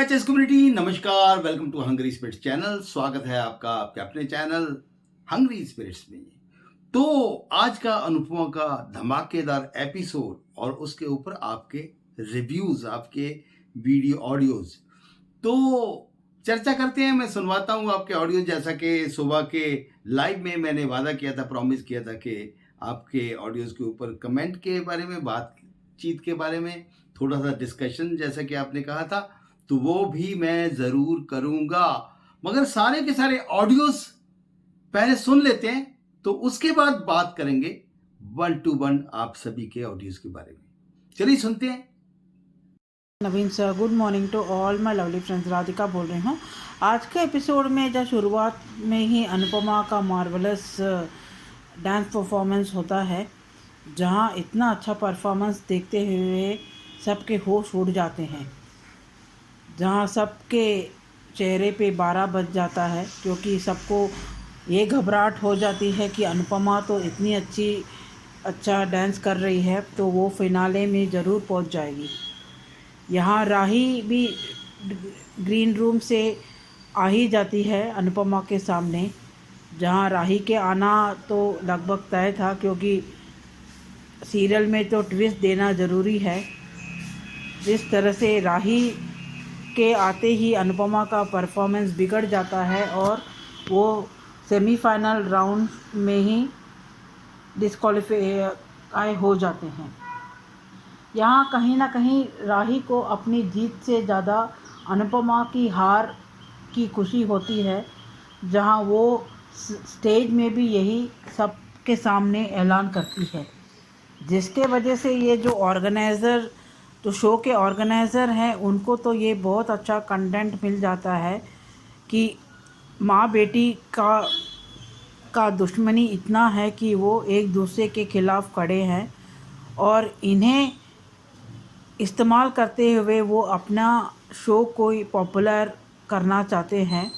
Chess community, नमस्कार। Welcome to Hungry Spirits channel. स्वागत है आपका आपके अपने चैनल हंग्री स्पिरिट्स में। तो आज का अनुपमा का धमाकेदार एपिसोड और उसके ऊपर आपके रिव्यूज, आपके वीडियो ऑडियोज। तो चर्चा करते हैं। मैं सुनवाता हूँ आपके ऑडियो, जैसा कि सुबह के लाइव में मैंने वादा किया था, प्रॉमिस किया था कि आपके ऑडियोज के ऊपर कमेंट के बारे में, बातचीत के बारे में, थोड़ा सा डिस्कशन जैसा कि आपने कहा था, तो वो भी मैं ज़रूर करूँगा। मगर सारे के सारे ऑडियोज पहले सुन लेते हैं, तो उसके बाद बात करेंगे 1 to 1 आप सभी के ऑडियोज के बारे में। चलिए सुनते हैं। Naveen sir, good morning to all my lovely friends. Radhika बोल रही हूँ। आज के एपिसोड में जब शुरुआत में ही अनुपमा का मार्वलस डांस परफॉर्मेंस होता है, जहाँ इतना अच्छा परफॉर्मेंस देखते हुए सबके होश उड़ जाते हैं, जहाँ सबके चेहरे पे 12 बज जाता है, क्योंकि सबको ये घबराहट हो जाती है कि अनुपमा तो इतनी अच्छा डांस कर रही है, तो वो फिनाले में ज़रूर पहुँच जाएगी। यहाँ राही भी ग्रीन रूम से आ ही जाती है अनुपमा के सामने, जहाँ राही के आना तो लगभग तय था, क्योंकि सीरियल में तो ट्विस्ट देना ज़रूरी है। जिस तरह से राही के आते ही अनुपमा का परफॉर्मेंस बिगड़ जाता है और वो सेमीफाइनल राउंड में ही डिस्क्वालीफाई हो जाते हैं। यहाँ कहीं ना कहीं राही को अपनी जीत से ज़्यादा अनुपमा की हार की खुशी होती है, जहाँ वो स्टेज में भी यही सबके सामने ऐलान करती है, जिसके वजह से ये जो शो के ऑर्गेनाइज़र हैं, उनको तो ये बहुत अच्छा कंटेंट मिल जाता है कि माँ बेटी का दुश्मनी इतना है कि वो एक दूसरे के खिलाफ़ खड़े हैं, और इन्हें इस्तेमाल करते हुए वो अपना शो को पॉपुलर करना चाहते हैं।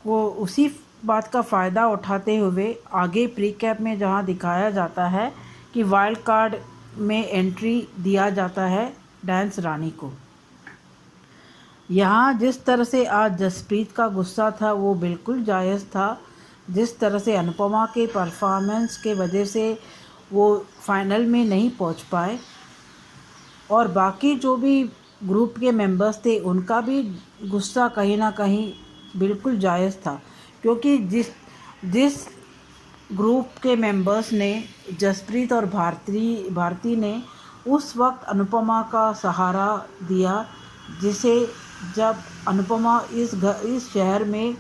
वो उसी बात का फ़ायदा उठाते हुए आगे प्रीकैप में जहां दिखाया जाता है कि वाइल्ड कार्ड में एंट्री दिया जाता है डांस रानी को। यहाँ जिस तरह से आज जसप्रीत का गुस्सा था वो बिल्कुल जायज़ था। जिस तरह से अनुपमा के परफॉर्मेंस के वजह से वो फाइनल में नहीं पहुंच पाए, और बाकी जो भी ग्रुप के मेंबर्स थे उनका भी गुस्सा कहीं ना कहीं बिल्कुल जायज़ था, क्योंकि जिस ग्रुप के मेंबर्स ने जसप्रीत और भारती ने उस वक्त अनुपमा का सहारा दिया, जिसे जब अनुपमा इस शहर में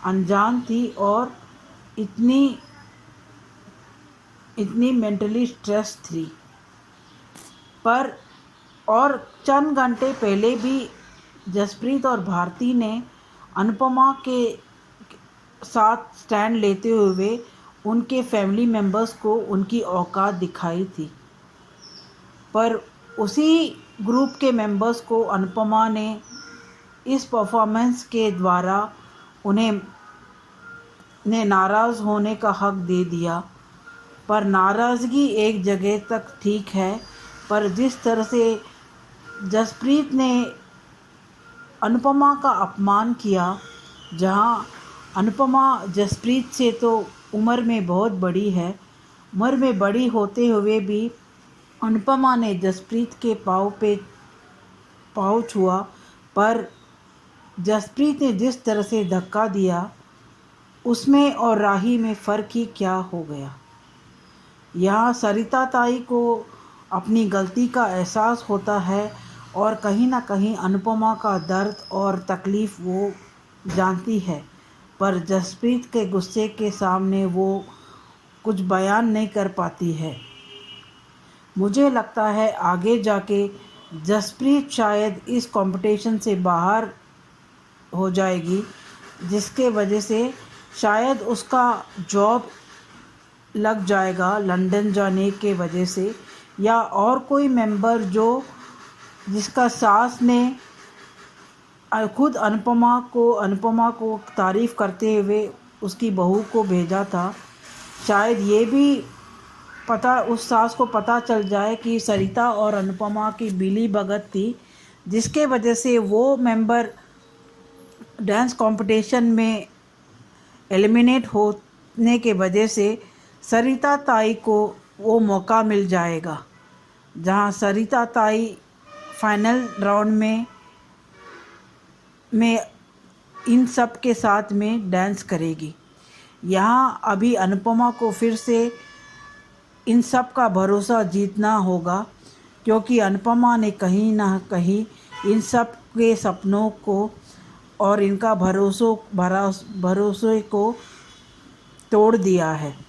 अनजान थी और इतनी मेंटली स्ट्रेस थी। पर और चंद घंटे पहले भी जसप्रीत और भारती ने अनुपमा के साथ स्टैंड लेते हुए उनके फैमिली मेंबर्स को उनकी औकात दिखाई थी। पर उसी ग्रुप के मेंबर्स को अनुपमा ने इस परफॉर्मेंस के द्वारा उन्हें नाराज़ होने का हक दे दिया। पर नाराज़गी एक जगह तक ठीक है, पर जिस तरह से जसप्रीत ने अनुपमा का अपमान किया, जहां अनुपमा जसप्रीत से तो उम्र में बहुत बड़ी है, उम्र में बड़ी होते हुए भी अनुपमा ने जसप्रीत के पाँव छुआ, पर जसप्रीत ने जिस तरह से धक्का दिया, उसमें और राही में फ़र्क ही क्या हो गया। यहाँ सरिता ताई को अपनी गलती का एहसास होता है, और कहीं ना कहीं अनुपमा का दर्द और तकलीफ़ वो जानती है, पर जसप्रीत के गुस्से के सामने वो कुछ बयान नहीं कर पाती है। मुझे लगता है आगे जाके जसप्रीत शायद इस कंपटीशन से बाहर हो जाएगी, जिसके वजह से शायद उसका जॉब लग जाएगा लंदन जाने के वजह से, या और कोई मेंबर जिसका सास ने खुद अनुपमा को तारीफ़ करते हुए उसकी बहू को भेजा था, शायद ये भी उस सास को पता चल जाए कि सरिता और अनुपमा की बिली भगत थी, जिसके वजह से वो मेंबर डांस कंपटीशन में एलिमिनेट होने के वजह से सरिता ताई को वो मौका मिल जाएगा, जहां सरिता ताई फाइनल राउंड में इन सब के साथ में डांस करेगी। यहाँ अभी अनुपमा को फिर से इन सब का भरोसा जीतना होगा, क्योंकि अनुपमा ने कहीं ना कहीं इन सब के सपनों को और इनका भरोसे को तोड़ दिया है।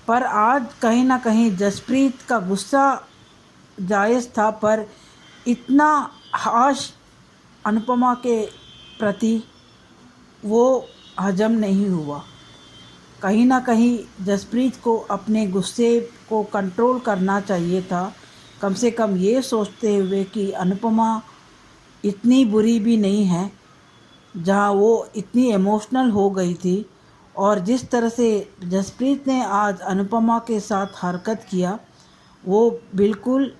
पर आज कहीं ना कहीं जसप्रीत का गुस्सा जायज़ था, पर इतना हाश अनुपमा के प्रति वो हजम नहीं हुआ। कहीं ना कहीं जसप्रीत को अपने गुस्से को कंट्रोल करना चाहिए था, कम से कम ये सोचते हुए कि अनुपमा इतनी बुरी भी नहीं है, जहाँ वो इतनी इमोशनल हो गई थी। और जिस तरह से जसप्रीत ने आज अनुपमा के साथ हरकत किया वो बिल्कुल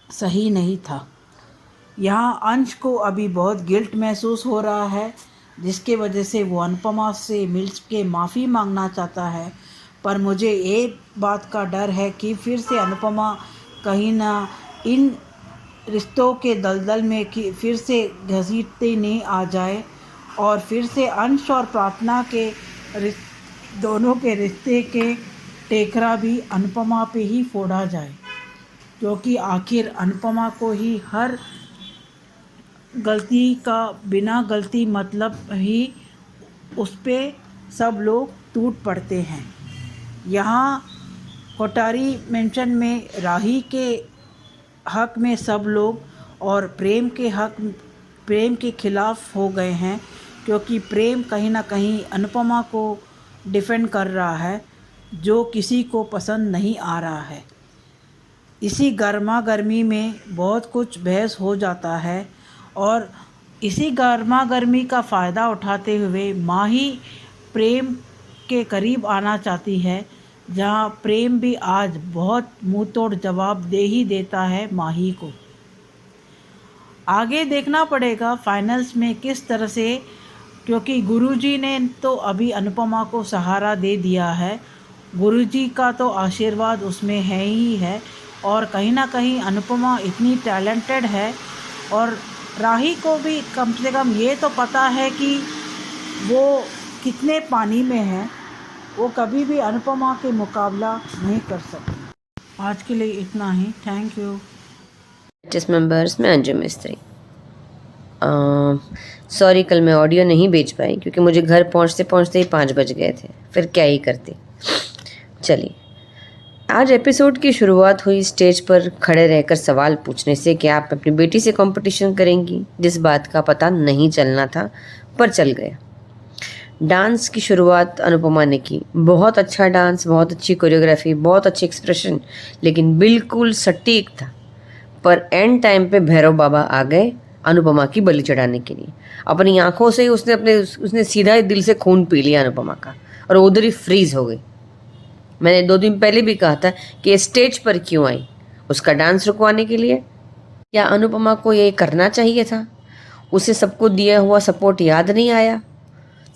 सही नहीं था। यहाँ अंश को अभी बहुत गिल्ट महसूस हो रहा है, जिसके वजह से वो अनुपमा से मिल के माफ़ी मांगना चाहता है। पर मुझे एक बात का डर है कि फिर से अनुपमा कहीं ना इन रिश्तों के दलदल में कि फिर से घसीटते नहीं आ जाए और फिर से अंश और प्रार्थना के दोनों के रिश्ते के टेकरा भी अनुपमा पे ही फोड़ा जाए, क्योंकि आखिर अनुपमा को ही हर गलती का बिना गलती मतलब ही उस पर सब लोग टूट पड़ते हैं। यहाँ कोठारी मेंशन में राही के हक में सब लोग और प्रेम के खिलाफ हो गए हैं, क्योंकि प्रेम कहीं ना कहीं अनुपमा को डिफेंड कर रहा है, जो किसी को पसंद नहीं आ रहा है। इसी गर्मा गर्मी में बहुत कुछ बहस हो जाता है और इसी गर्मा गर्मी का फ़ायदा उठाते हुए माही प्रेम के करीब आना चाहती है, जहां प्रेम भी आज बहुत मुंह तोड़ जवाब दे ही देता है माही को। आगे देखना पड़ेगा फाइनल्स में किस तरह से, क्योंकि गुरुजी ने तो अभी अनुपमा को सहारा दे दिया है। गुरुजी का तो आशीर्वाद उसमें है ही है, और कहीं ना कहीं अनुपमा इतनी टैलेंटेड है और राही को भी कम से कम ये तो पता है कि वो कितने पानी में है, वो कभी भी अनुपमा के मुकाबला नहीं कर सकती। आज के लिए इतना ही, थैंक यू। जिस मेंबर्स में अंजुम मिस्त्री, सॉरी कल मैं ऑडियो नहीं भेज पाई क्योंकि मुझे घर पहुंचते पहुंचते ही 5 बज गए थे, फिर क्या ही करती। चलिए, आज एपिसोड की शुरुआत हुई स्टेज पर खड़े रहकर सवाल पूछने से कि आप अपनी बेटी से कंपटीशन करेंगी, जिस बात का पता नहीं चलना था पर चल गया। डांस की शुरुआत अनुपमा ने की, बहुत अच्छा डांस, बहुत अच्छी कोरियोग्राफी, बहुत अच्छी एक्सप्रेशन, लेकिन बिल्कुल सटीक था। पर एंड टाइम पे भैरव बाबा आ गए अनुपमा की बलि चढ़ाने के लिए। अपनी आंखों से ही उसने सीधा ही दिल से खून पी लिया अनुपमा का, और उधर ही फ्रीज हो गई। मैंने 2 दिन पहले भी कहा था कि स्टेज पर क्यों आई, उसका डांस रुकवाने के लिए? क्या अनुपमा को ये करना चाहिए था? उसे सबको दिया हुआ सपोर्ट याद नहीं आया?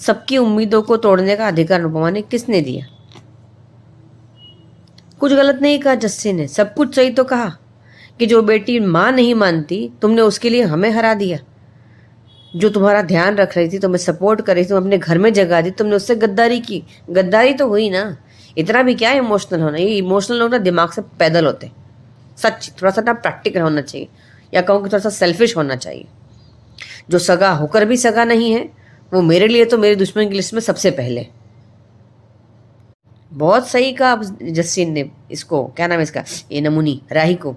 सबकी उम्मीदों को तोड़ने का अधिकार अनुपमा ने किसने दिया? कुछ गलत नहीं कहा जस्सी ने, सब कुछ सही तो कहा कि जो बेटी माँ नहीं मानती, तुमने उसके लिए हमें हरा दिया। जो तुम्हारा ध्यान रख रही थी, तुम्हें सपोर्ट कर रही थी, तुम अपने घर में जगा दी, तुमने उससे गद्दारी की। गद्दारी तो हुई ना। इतना भी क्या इमोशनल होना, ये इमोशनल लोग ना दिमाग से पैदल होते। सच थोड़ा सा ना प्रैक्टिकल होना चाहिए, या कहूँ कि थोड़ा सा सेल्फिश होना चाहिए। जो सगा होकर भी सगा नहीं है, वो मेरे लिए तो मेरे दुश्मन की लिस्ट में सबसे पहले। बहुत सही कहा जस्टिन ने इसको, क्या नाम है इसका, ये नमूनी राही को,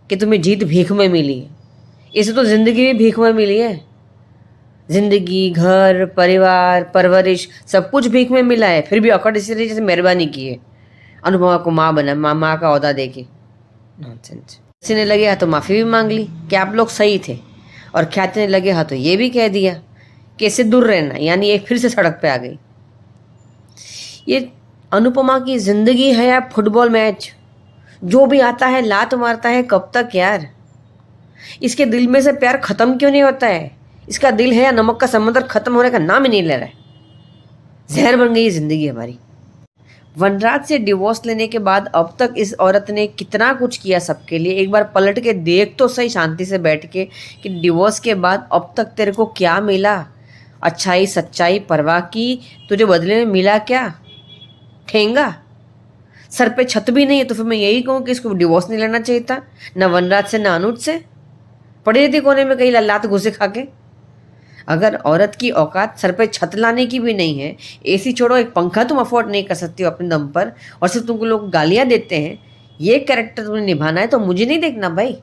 कि तुम्हें जीत भीख में मिली है। इसे तो जिंदगी भी भीख में मिली है। जिंदगी, घर, परिवार, परवरिश सब कुछ भीख में मिला है, फिर भी अकड़ इसी जैसे मेहरबानी की है अनुपमा को माँ बना, माँ का ओहदा दे के। नॉनसेंस। किसी ने लगे हाथ तो माफ़ी भी मांग ली कि आप लोग सही थे, और ख्याति ने लगे हाथ तो ये भी कह दिया कि इससे दूर रहना, यानी ये फिर से सड़क पे आ गई। ये अनुपमा की जिंदगी है या फुटबॉल मैच? जो भी आता है लात मारता है, कब तक यार? इसके दिल में से प्यार ख़त्म क्यों नहीं होता है? इसका दिल है या नमक का समंदर ख़त्म होने का नाम ही नहीं ले रहा है। जहर बन गई ज़िंदगी हमारी। वनराज से डिवोर्स लेने के बाद अब तक इस औरत ने कितना कुछ किया सबके लिए। एक बार पलट के देख तो सही शांति से बैठ के कि डिवोर्स के बाद अब तक तेरे को क्या मिला। अच्छाई, सच्चाई, परवाह की, तुझे बदले में मिला क्या? ठेंगा। सर पे छत भी नहीं है तो फिर मैं यही कहूँ कि इसको डिवोर्स नहीं लेना चाहिए था, ना वनराज से ना अनुज से। पड़ी रहती कोने में कहीं लात घुसे खा के। अगर औरत की औकात सर पे छत लाने की भी नहीं है, एसी छोड़ो एक पंखा तुम अफोर्ड नहीं कर सकती हो अपने दम पर, और सिर्फ तुमको लोग गालियां देते हैं, ये कैरेक्टर तुम्हें निभाना है तो मुझे नहीं देखना भाई।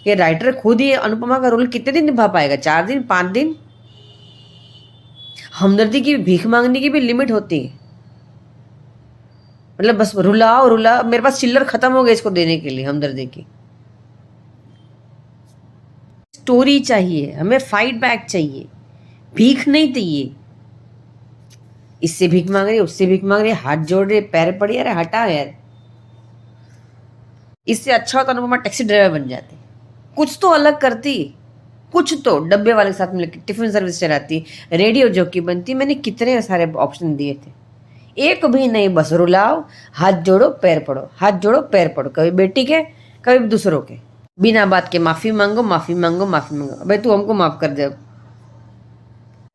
ये राइटर खुद ही अनुपमा का रोल कितने दिन निभा पाएगा? 4 दिन, 5 दिन? हमदर्दी की भीख मांगने की भी लिमिट होती है। मतलब बस रुलाओ रुला, मेरे पास चिल्लर खत्म हो गया इसको देने के लिए हमदर्दी की। स्टोरी चाहिए हमें, फाइट बैक चाहिए, भीख नहीं चाहिए। इससे भीख मांग रही, उससे भीख मांग रही, हाथ जोड़ रही, पैर पड़ी, अरे हटा यार। इससे अच्छा होता अनुपमा टैक्सी ड्राइवर बन जाती, कुछ तो अलग करती, कुछ तो डब्बे वाले के साथ मिलकर टिफिन सर्विस चलाती, रेडियो जॉकी बनती। मैंने कितने सारे ऑप्शन दिए थे, एक भी नहीं। बस रुलाओ, हाथ जोड़ो, पैर पड़ो, हाथ जोड़ो, पैर पड़ो, कभी बेटी के कभी दूसरों के, बिना बात के माफी मांगो, माफी मांगो, माफी मांगो। भाई तू हमको माफ कर दे। अब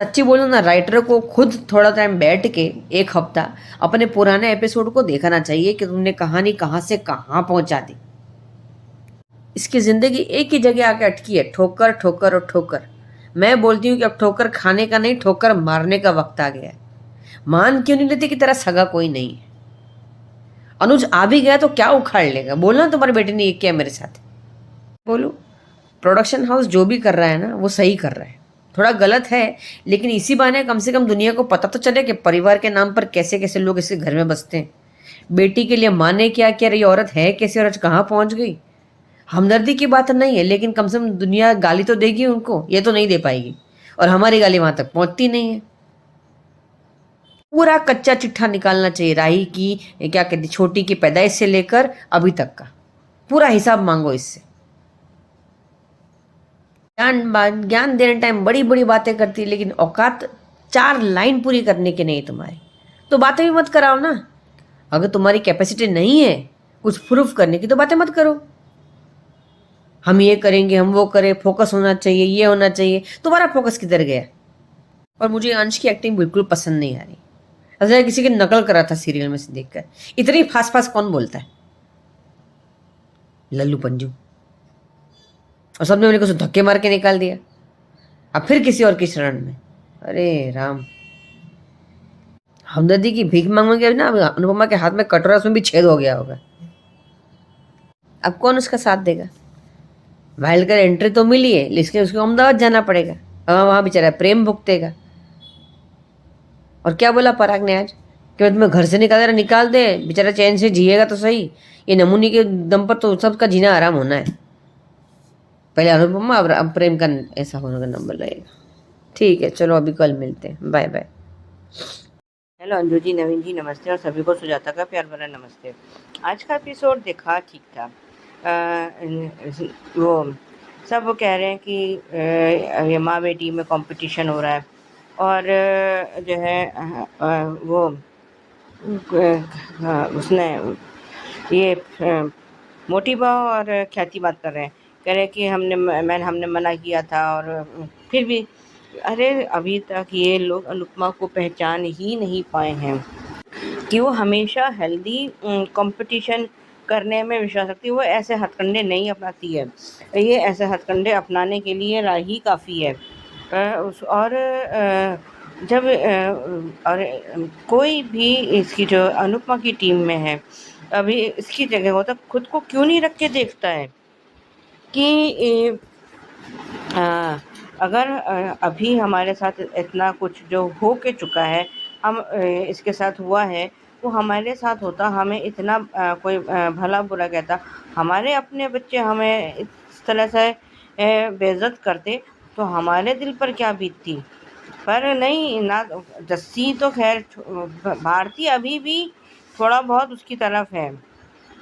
सच्ची बोलो ना, राइटर को खुद थोड़ा टाइम बैठ के 1 हफ्ता अपने पुराने एपिसोड को देखना चाहिए कि तुमने कहानी कहाँ से कहाँ पहुंचा दी। इसकी जिंदगी एक ही जगह आके अटकी है, ठोकर ठोकर और ठोकर। मैं बोलती हूँ कि अब ठोकर खाने का नहीं, ठोकर मारने का वक्त आ गया है। मान क्यों नहीं लेती कि तेरा सगा कोई नहीं है? अनुज आ भी गया तो क्या उखाड़ लेगा? बोलना तुम्हारी बेटी ने ये किया मेरे साथ। बोलो, प्रोडक्शन हाउस जो भी कर रहा है ना वो सही कर रहा है। थोड़ा गलत है लेकिन इसी बहाने कम से कम दुनिया को पता तो चले कि परिवार के नाम पर कैसे कैसे लोग इसके घर में बसते हैं। बेटी के लिए माँ ने क्या किया, रही औरत है कैसे और आज कहाँ पहुँच गई। हमदर्दी की बात नहीं है लेकिन कम से कम दुनिया गाली तो देगी उनको, ये तो नहीं दे पाएगी। और हमारी गाली वहां तक पहुंचती नहीं है। पूरा कच्चा चिट्ठा निकालना चाहिए राही की, क्या कहती, छोटी की पैदाइश से लेकर अभी तक का पूरा हिसाब मांगो इससे। ज्ञान देने टाइम बड़ी बड़ी बातें करती है लेकिन औकात 4 लाइन पूरी करने की नहीं तुम्हारी, तो बातें भी मत कराओ ना। अगर तुम्हारी कैपेसिटी नहीं है कुछ प्रूफ करने की तो बातें मत करो। हम ये करेंगे, हम वो करें, फोकस होना चाहिए, ये होना चाहिए। तुम्हारा फोकस किधर गया? और मुझे अंश की एक्टिंग बिल्कुल पसंद नहीं आ रही। ऐसा किसी की नकल करा था सीरियल में से देखकर। इतनी फास्ट फास्ट कौन बोलता है? लल्लू पंजू। और सबने मेरे को धक्के मार के निकाल दिया, अब फिर किसी और की शरण में। अरे राम। हमदर्दी की भीख मांग के ना अनुपमा के हाथ में कटोरा, उसमें भी छेद हो गया होगा। अब कौन उसका साथ देगा? वाइल्ड कर एंट्री तो मिली है लेकिन उसको अहमदाबाद जाना पड़ेगा। वहाँ बेचारा प्रेम भुगतेगा। और क्या बोला पराग ने आज कि मैं तुम्हें घर से निकाल दे, बेचारा चैन से जिएगा तो सही। ये नमूनी के दम पर तो सबका जीना आराम होना है। पहले अनुपमा, अब प्रेम का ऐसा होने का नंबर लगेगा। ठीक है, चलो अभी कल मिलते हैं, bye bye. Hello Anju ji, नवीन जी नमस्ते, और सभी को सुजाता का प्यार भरा नमस्ते। आज का एपिसोड देखा, ठीक था। वो सब कह रहे हैं कि ये माँ बेटी में कंपटीशन हो रहा है, और जो है वो उसने ये मोटी बाव और ख्याति बात कर रहे हैं, कह रहे हैं कि हमने मना किया था और फिर भी। अरे अभी तक ये लोग अनुपमा को पहचान ही नहीं पाए हैं कि वो हमेशा हेल्दी कंपटीशन करने में विश्वास रखती है। वो ऐसे हथकंडे नहीं अपनाती है, ये ऐसे हथकंडे अपनाने के लिए राही काफ़ी है। और जब और कोई भी इसकी जो अनुपमा की टीम में है, अभी इसकी जगह होता खुद को क्यों नहीं रख के देखता है कि अगर अभी हमारे साथ इतना कुछ जो हो के चुका है, हम इसके साथ हुआ है, वो हमारे साथ होता, हमें इतना कोई भला बुरा कहता, हमारे अपने बच्चे हमें इस तरह से बेइज्जत करते तो हमारे दिल पर क्या बीतती। पर नहीं ना, जस्सी तो खैर, भारती अभी भी थोड़ा बहुत उसकी तरफ है,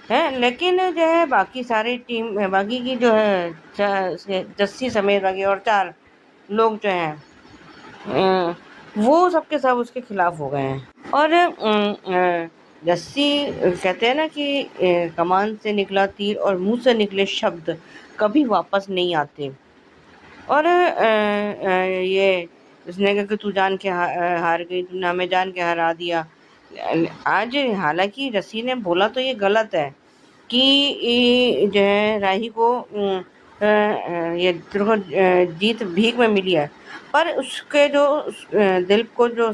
है। लेकिन जो है बाकी सारी टीम, बाकी की जो है जस्सी समेत बाकी और 4 लोग जो हैं, वो सब के सब उसके खिलाफ हो गए हैं। और जस्सी कहते हैं ना कि कमान से निकला तीर और मुंह से निकले शब्द कभी वापस नहीं आते। और ये उसने कहा कि तू जान के हार गई, तूने हमें जान के हरा दिया। आज हालांकि रस्सी ने बोला तो ये गलत है कि जो है राही को ये तेरे को जीत भीख में मिली है, पर उसके जो दिल को जो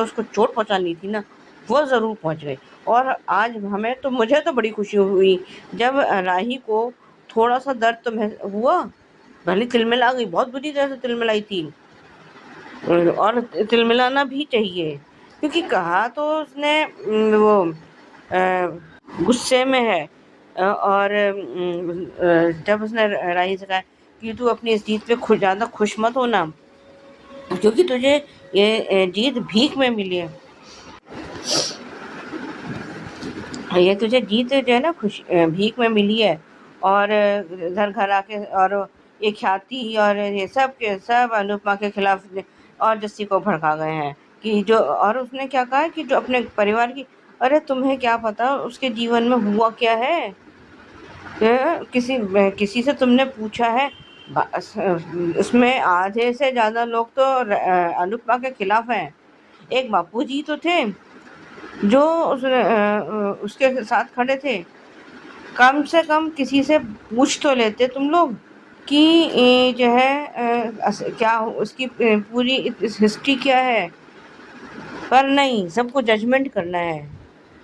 उसको चोट पहुंचानी थी ना, वो ज़रूर पहुंच गई। और आज मुझे तो बड़ी खुशी हुई जब राही को थोड़ा सा दर्द तो हुआ, भले तिलमिला गई, बहुत बुरी तरह से तिलमिलाई थी। और तिलमिलाना भी चाहिए, क्योंकि कहा तो उसने वो गुस्से में है। और जब उसने राही से कहा कि तू अपनी इस जीत पे ज़्यादा खुश मत होना, क्योंकि तुझे ये जीत भीख में मिली है। ये तुझे जीत जो है ना भीख में मिली है। और घर घर आके और ये ख्याति और ये सब के सब अनुपमा के खिलाफ और जस्सी को भड़का गए हैं कि जो, और उसने क्या कहा कि जो अपने परिवार की, अरे तुम्हें क्या पता उसके जीवन में हुआ क्या है? किसी से तुमने पूछा है? उसमें आधे से ज़्यादा लोग तो अनुपमा के खिलाफ हैं। एक बापूजी तो थे जो उसके साथ खड़े थे। कम से कम किसी से पूछ तो लेते तुम लोग कि जो है क्या उसकी पूरी हिस्ट्री क्या है। पर नहीं, सबको जजमेंट करना है,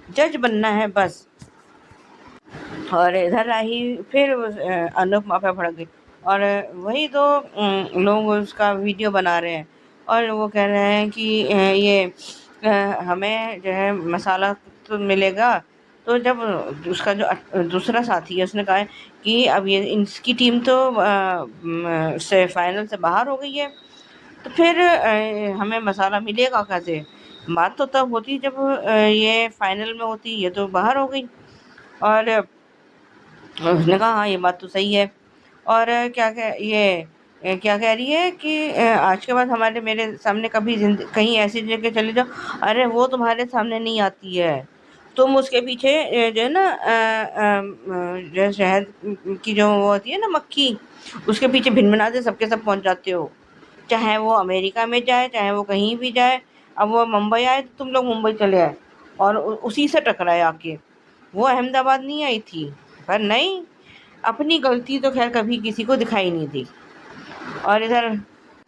जज बनना है बस। और इधर राही फिर अनुपमा पे भड़क गई। और वही तो लोग उसका वीडियो बना रहे हैं और वो कह रहे हैं कि ये हमें जो है मसाला तो मिलेगा। तो जब उसका जो दूसरा साथी है उसने कहा है कि अब ये इसकी टीम तो से फाइनल से बाहर हो गई है, तो फिर हमें मसाला मिलेगा कैसे? बात तो तब होती जब ये फाइनल में होती, ये तो बाहर हो गई। और उसने कहा हाँ, ये बात तो सही है। और क्या कह रही है कि आज के बाद मेरे सामने कभी कहीं ऐसी जगह चले जाओ, अरे वो तुम्हारे सामने नहीं आती है। तुम उसके पीछे जो है ना जो शहद की जो वो होती है ना मक्खी, उसके पीछे भिनभिनाते सबके सब पहुंच जाते हो। चाहे वो अमेरिका में जाए, चाहे वो कहीं भी जाए। अब वो मुंबई आए तो तुम लोग मुंबई चले आए और उसी से टकराए आके। वो अहमदाबाद नहीं आई थी, पर नहीं, अपनी गलती तो खैर कभी किसी को दिखाई नहीं दी। और इधर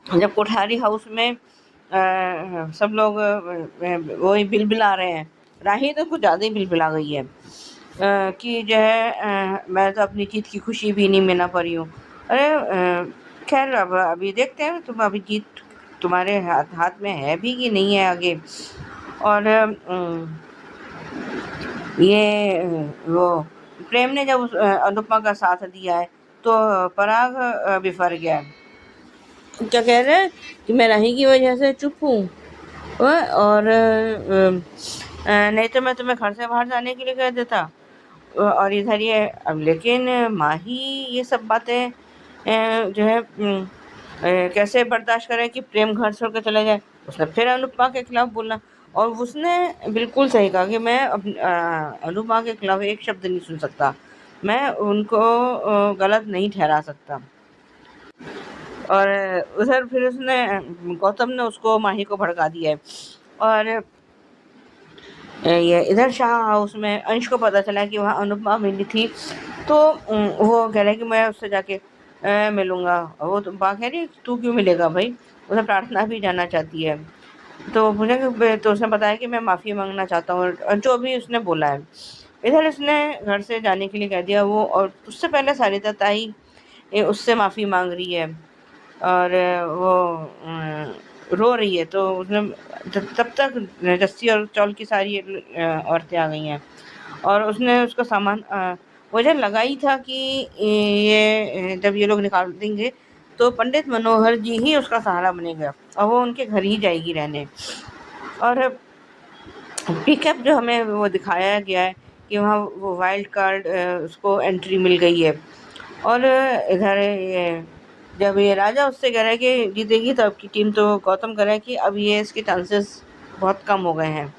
जब कोठारी हाउस में सब लोग वही बिलबिला रहे हैं, राही तो कुछ ज़्यादा ही बिलबिला गई है कि जो है मैं तो अपनी जीत की खुशी भी नहीं मना पा रही हूँ। अरे खैर अब अभी देखते हैं, तुम अभी जीत तुम्हारे हाथ में है भी कि नहीं है आगे। और ये वो प्रेम ने जब अनुपमा का साथ दिया है तो पराग बिफर गया है। क्या कह रहे हैं कि मैं राही की वजह से चुप हूँ, और नहीं तो मैं तुम्हें घर से बाहर जाने के लिए कह देता। और इधर ये अब लेकिन माही ये सब बातें जो है कैसे बर्दाश्त करें कि प्रेम घर छोड़ कर चला जाए। उसने फिर अनुपमा के खिलाफ बोला और उसने बिल्कुल सही कहा कि मैं अनुपमा के खिलाफ एक शब्द नहीं सुन सकता, मैं उनको गलत नहीं ठहरा सकता। और उधर फिर उसने गौतम ने उसको माही को भड़का दिया है। और ये इधर शाह हाउस में अंश को पता चला कि वहाँ अनुपमा मिली थी, तो वो कह रहा है कि मैं उससे जाके मिलूँगा। वो तो कह रही तू क्यों मिलेगा भाई, उसे प्रार्थना भी जाना चाहती है। तो मुझे तो उसने बताया कि मैं माफ़ी मांगना चाहता हूँ, और जो भी उसने बोला है। इधर उसने घर से जाने के लिए कह दिया वो, और उससे पहले सारिता ताई उससे माफ़ी मांग रही है और वो रो रही है। तो उसने तब तक जस्सी और चौल की सारी औरतें आ गई हैं और उसने उसका सामान मुझे लगा ही था कि ये जब ये लोग निकाल देंगे तो पंडित मनोहर जी ही उसका सहारा बनेगा और वो उनके घर ही जाएगी रहने। और पिकअप जो हमें वो दिखाया गया है कि वहाँ वो वाइल्ड कार्ड उसको एंट्री मिल गई है। और इधर ये जब ये राजा उससे कह रहा है कि जीतेगी, तो आपकी टीम तो गौतम कह रहा है कि अब ये इसके चांसेस बहुत कम हो गए हैं,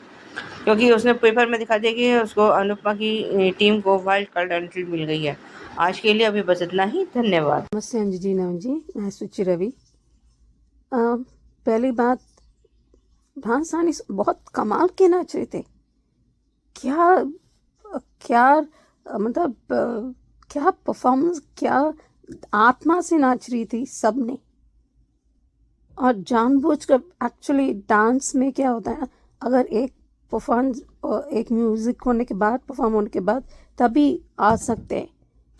क्योंकि उसने पेपर में दिखा दिया कि उसको अनुपमा की टीम को वाइल्ड कार्ड एंट्री मिल गई है। आज के लिए अभी बस इतना ही, धन्यवाद। नमस्ते अंजू जी, नमन जी, मैं सुचि रवि। पहली बात, डांस आने बहुत कमाल के नाच रहे थे। क्या क्या मतलब क्या परफॉर्मेंस, क्या आत्मा से नाच रही थी सबने। और जानबूझकर, एक्चुअली डांस में क्या होता है ना, अगर एक परफॉर्मेंस, एक म्यूज़िक होने के बाद, परफॉर्म होने के बाद तभी आ सकते हैं,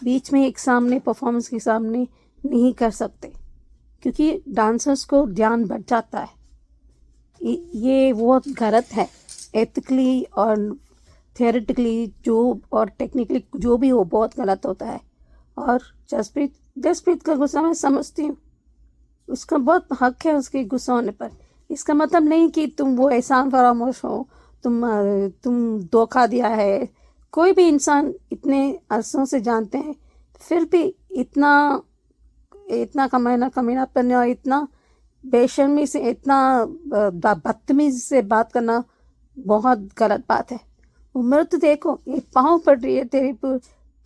बीच में एक सामने परफॉर्मेंस के सामने नहीं कर सकते, क्योंकि डांसर्स को ध्यान बढ़ जाता है। ये बहुत गलत है, एथिकली और थियोरेटिकली जो और टेक्निकली जो भी हो, बहुत गलत होता है। और जसप्रीत का गुस्सा मैं समझती हूँ, उसका बहुत हक है उसके गुस्सा होने पर। इसका मतलब नहीं कि तुम वो एहसान फरामोश हो, तुम धोखा दिया है। कोई भी इंसान इतने अरसों से जानते हैं, फिर भी इतना कमीनापन और इतना बेशर्मी से, इतना बदतमीजी से बात करना बहुत गलत बात है। उम्र तो देखो, ये पाँव पड़ रही है तेरी,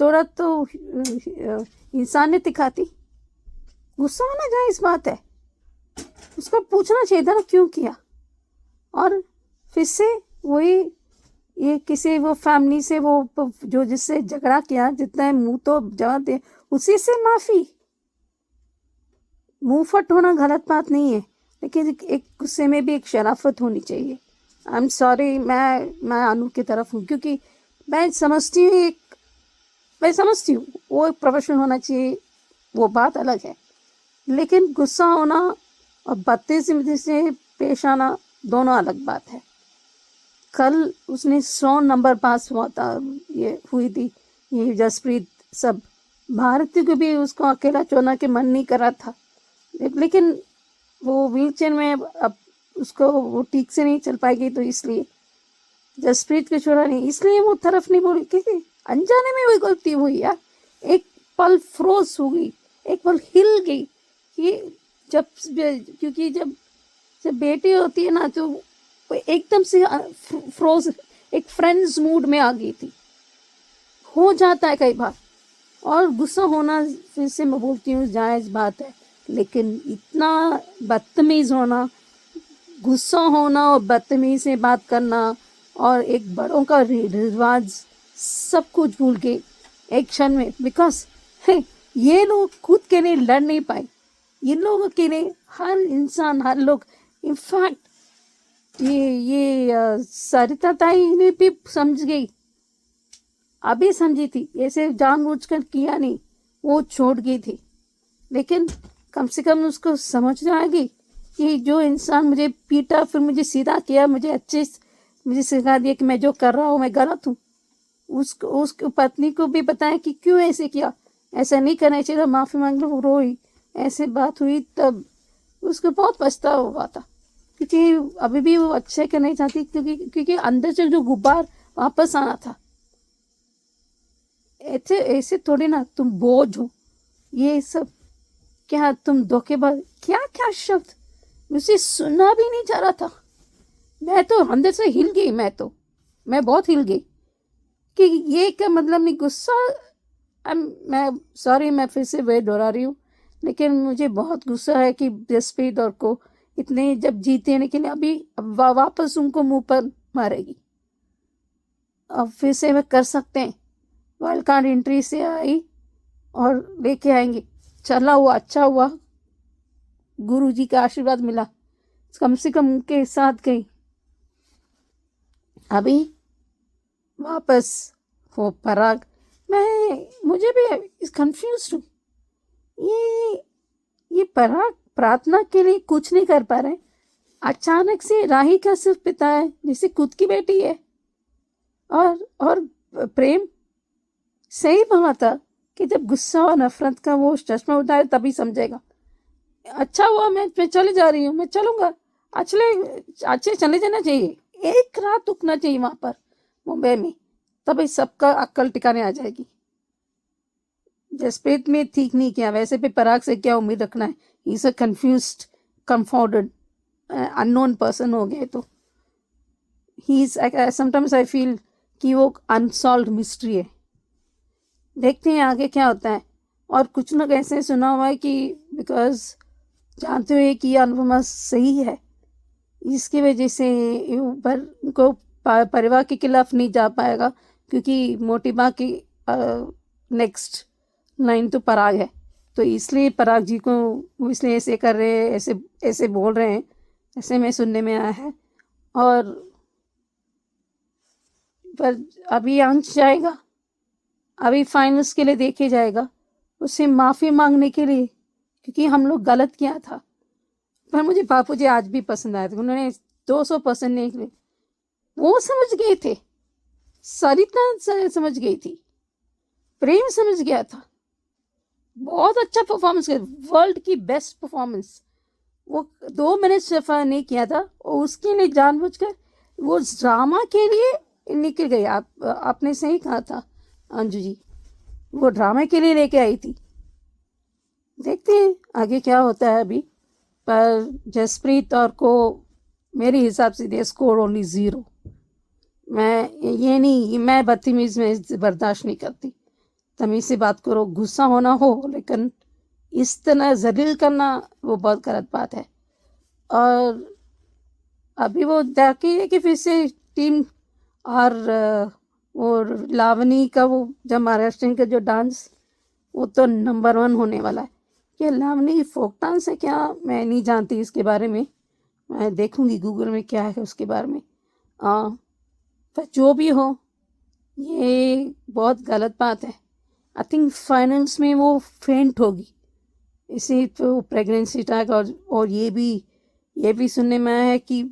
थोड़ा तो इंसानियत दिखाती। गुस्सा होना जायज़ बात है, उसको पूछना चाहिए था ना क्यों किया। और फिर से वही, ये किसी वो फैमिली से, वो जो जिससे झगड़ा किया, जितना मुंह तो जवाब दे, उसी से माफ़ी। मुंह फट होना गलत बात नहीं है, लेकिन एक गुस्से में भी एक शराफत होनी चाहिए। आई एम सॉरी, मैं अनु की तरफ हूँ, क्योंकि मैं समझती हूँ वो एक प्रोफेशनल होना चाहिए, वो बात अलग है। लेकिन गुस्सा होना और बदतमीजी से पेश आना दोनों अलग बात है। कल उसने 100 नंबर पास हुआ था, ये हुई थी ये जसप्रीत। सब भारती को भी उसको अकेला छोड़ना के मन नहीं कर रहा था, लेकिन वो व्हीलचेयर में, अब उसको वो ठीक से नहीं चल पाएगी, तो इसलिए जसप्रीत को छोड़ा नहीं, इसलिए वो तरफ नहीं बोली, क्योंकि अनजाने में वही गलती हुई यार। एक पल फ्रोज हो गई, एक पल हिल गई कि क्योंकि जब बेटी होती है ना, तो वो एकदम से फ्रोज, एक फ्रेंड्स मूड में आ गई थी। हो जाता है कई बार, और गुस्सा होना, फिर से मैं बोलती हूँ, जायज़ बात है। लेकिन इतना बदतमीज़ होना, गुस्सा होना और बदतमीज़ से बात करना, और एक बड़ों का रिवाज सब कुछ भूल के एक क्षण में, बिकॉज ये लोग खुद के लिए लड़ नहीं पाए, इन लोगों के लिए हर इंसान, हर लोग, इनफैक्ट ये सरिता ताई ने भी समझ गई, अभी समझी थी, ऐसे जानबूझकर किया नहीं, वो छोड़ गई थी। लेकिन कम से कम उसको समझ में आ गई कि जो इंसान मुझे पीटा, फिर मुझे सीधा किया, मुझे सिखा दिया कि मैं जो कर रहा हूँ मैं गलत हूँ, उसको पत्नी को भी बताया कि क्यों ऐसे किया, ऐसा नहीं करना चाहिए था, माफ़ी मांग लो। रोई, ऐसे बात हुई, तब उसको बहुत पछतावा हुआ था, क्योंकि अभी भी वो अच्छे करना चाहती, क्योंकि अंदर से जो गुब्बार वापस आना था। ऐसे थोड़ी ना तुम बोझ हो, ये सब क्या तुम धोखेबाज, क्या शब्द मुझे सुनना भी नहीं चाह रहा था। मैं तो अंदर से हिल गई, मैं बहुत हिल गई कि ये क्या मतलब नहीं। गुस्सा, मैं सॉरी, मैं फिर से वे दोहरा रही हूँ, लेकिन मुझे बहुत गुस्सा है कि जसप्रीत और को इतने जब जीते, लेकिन अभी वापस उनको मुंह पर मारेगी। अब फिर से वे कर सकते हैं, वाइल्ड कार्ड एंट्री से आई और लेके आएंगे। चला हुआ, अच्छा हुआ, गुरु जी का आशीर्वाद मिला, कम से कम उनके साथ गई। अभी वापस वो पराग, मुझे भी कंफ्यूज हूँ। ये पराग प्रार्थना के लिए कुछ नहीं कर पा रहे, अचानक से राही का सिर्फ पिता है, जिसे खुद की बेटी है। और प्रेम सही बोला था कि जब गुस्सा और नफरत का वो चश्मा उठाए तभी समझेगा। अच्छा हुआ, मैं चले जा रही हूँ, मैं चलूँगा, अच्छे चले जाना चाहिए, एक रात रुकना चाहिए वहाँ पर मुंबई में, तभी सबका अक्ल टिकाने आ जाएगी। जसप्रीत में ठीक नहीं किया, वैसे भी पराग से क्या उम्मीद रखना है। He is a confused, confounded, unknown person हो गए। तो he is, sometimes I feel कि वो अनसॉल्व्ड मिस्ट्री है। देखते हैं आगे क्या होता है। और कुछ लोग ऐसे सुना हुआ है कि बिकॉज जानते हुए कि ये अनुपमा सही है, इसकी वजह से ऊपर को परिवार के खिलाफ नहीं जा पाएगा, क्योंकि मोटी माँ की नेक्स्ट लाइन तो पराग है। तो इसलिए पराग जी को वो इसलिए ऐसे कर रहे हैं, ऐसे ऐसे बोल रहे हैं, ऐसे में सुनने में आया है। और पर अभी अंश जाएगा, अभी फाइनल्स के लिए देखे जाएगा, उससे माफ़ी मांगने के लिए, क्योंकि हम लोग गलत किया था। पर मुझे बापू जी आज भी पसंद आए थे, उन्होंने 200% नहीं किए। वो समझ गए थे, सरिता समझ गई थी, प्रेम समझ गया था। बहुत अच्छा परफॉर्मेंस किया, वर्ल्ड की बेस्ट परफॉर्मेंस। वो 2 मिनट सफा नहीं किया था, और उसके लिए जानबूझकर वो ड्रामा के लिए निकल गई। आपने सही कहा था अंजू जी, वो ड्रामे के लिए लेके आई थी। देखते हैं आगे क्या होता है अभी। पर जसप्रीत और को मेरे हिसाब से दे स्कोर ओनली 0। मैं बदतमीज़ में बर्दाश्त नहीं करती। तमीज़ से बात करो, गुस्सा होना हो, लेकिन इस तरह जलील करना वो बहुत गलत बात है। और अभी वो देखिए कि फिर से टीम और लावनी का वो जब महाराष्ट्र का जो डांस, वो तो नंबर 1 होने वाला है। क्या लावनी फोक डांस है क्या? मैं नहीं जानती इसके बारे में, मैं देखूंगी गूगल में क्या है उसके बारे में। पर जो भी हो, ये बहुत गलत बात है। आई थिंक फाइनल्स में वो फेंट होगी, इसी तो प्रेगनेंसी टैग। और ये भी सुनने में आया है कि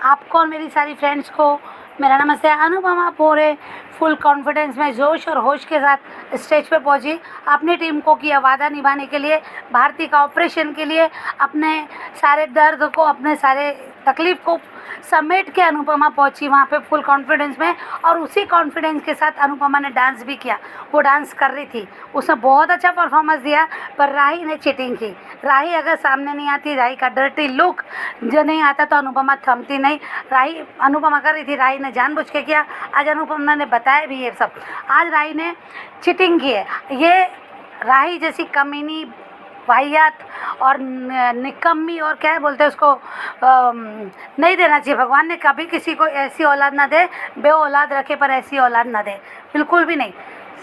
आपको और मेरी सारी फ्रेंड्स को मेरा नमस्ते। अनुपमा पूरे फुल कॉन्फिडेंस में जोश और होश के साथ स्टेज पे पहुंची, अपनी टीम को किया वादा निभाने के लिए, भारती का ऑपरेशन के लिए, अपने सारे दर्द को, अपने सारे तकलीफ को समेट के अनुपमा पहुंची वहाँ पे फुल कॉन्फिडेंस में। और उसी कॉन्फिडेंस के साथ अनुपमा ने डांस भी किया। वो डांस कर रही थी, उसने बहुत अच्छा परफॉर्मेंस दिया। पर राही ने चीटिंग की। राही अगर सामने नहीं आती, राही का डर्टी लुक जो नहीं आता, तो अनुपमा थमती नहीं। राही अनुपमा कर रही थी, राही ने जानबूझ के किया। आज अनुपमा ने बताया भी ये सब, आज राही ने चीटिंग की है। ये राही जैसी कमीनी, वाहियात और निकम्मी, और क्या बोलते हैं उसको, नहीं देना चाहिए। भगवान ने कभी किसी को ऐसी औलाद ना दे, बे औलाद रखे पर ऐसी औलाद ना दे, बिल्कुल भी नहीं।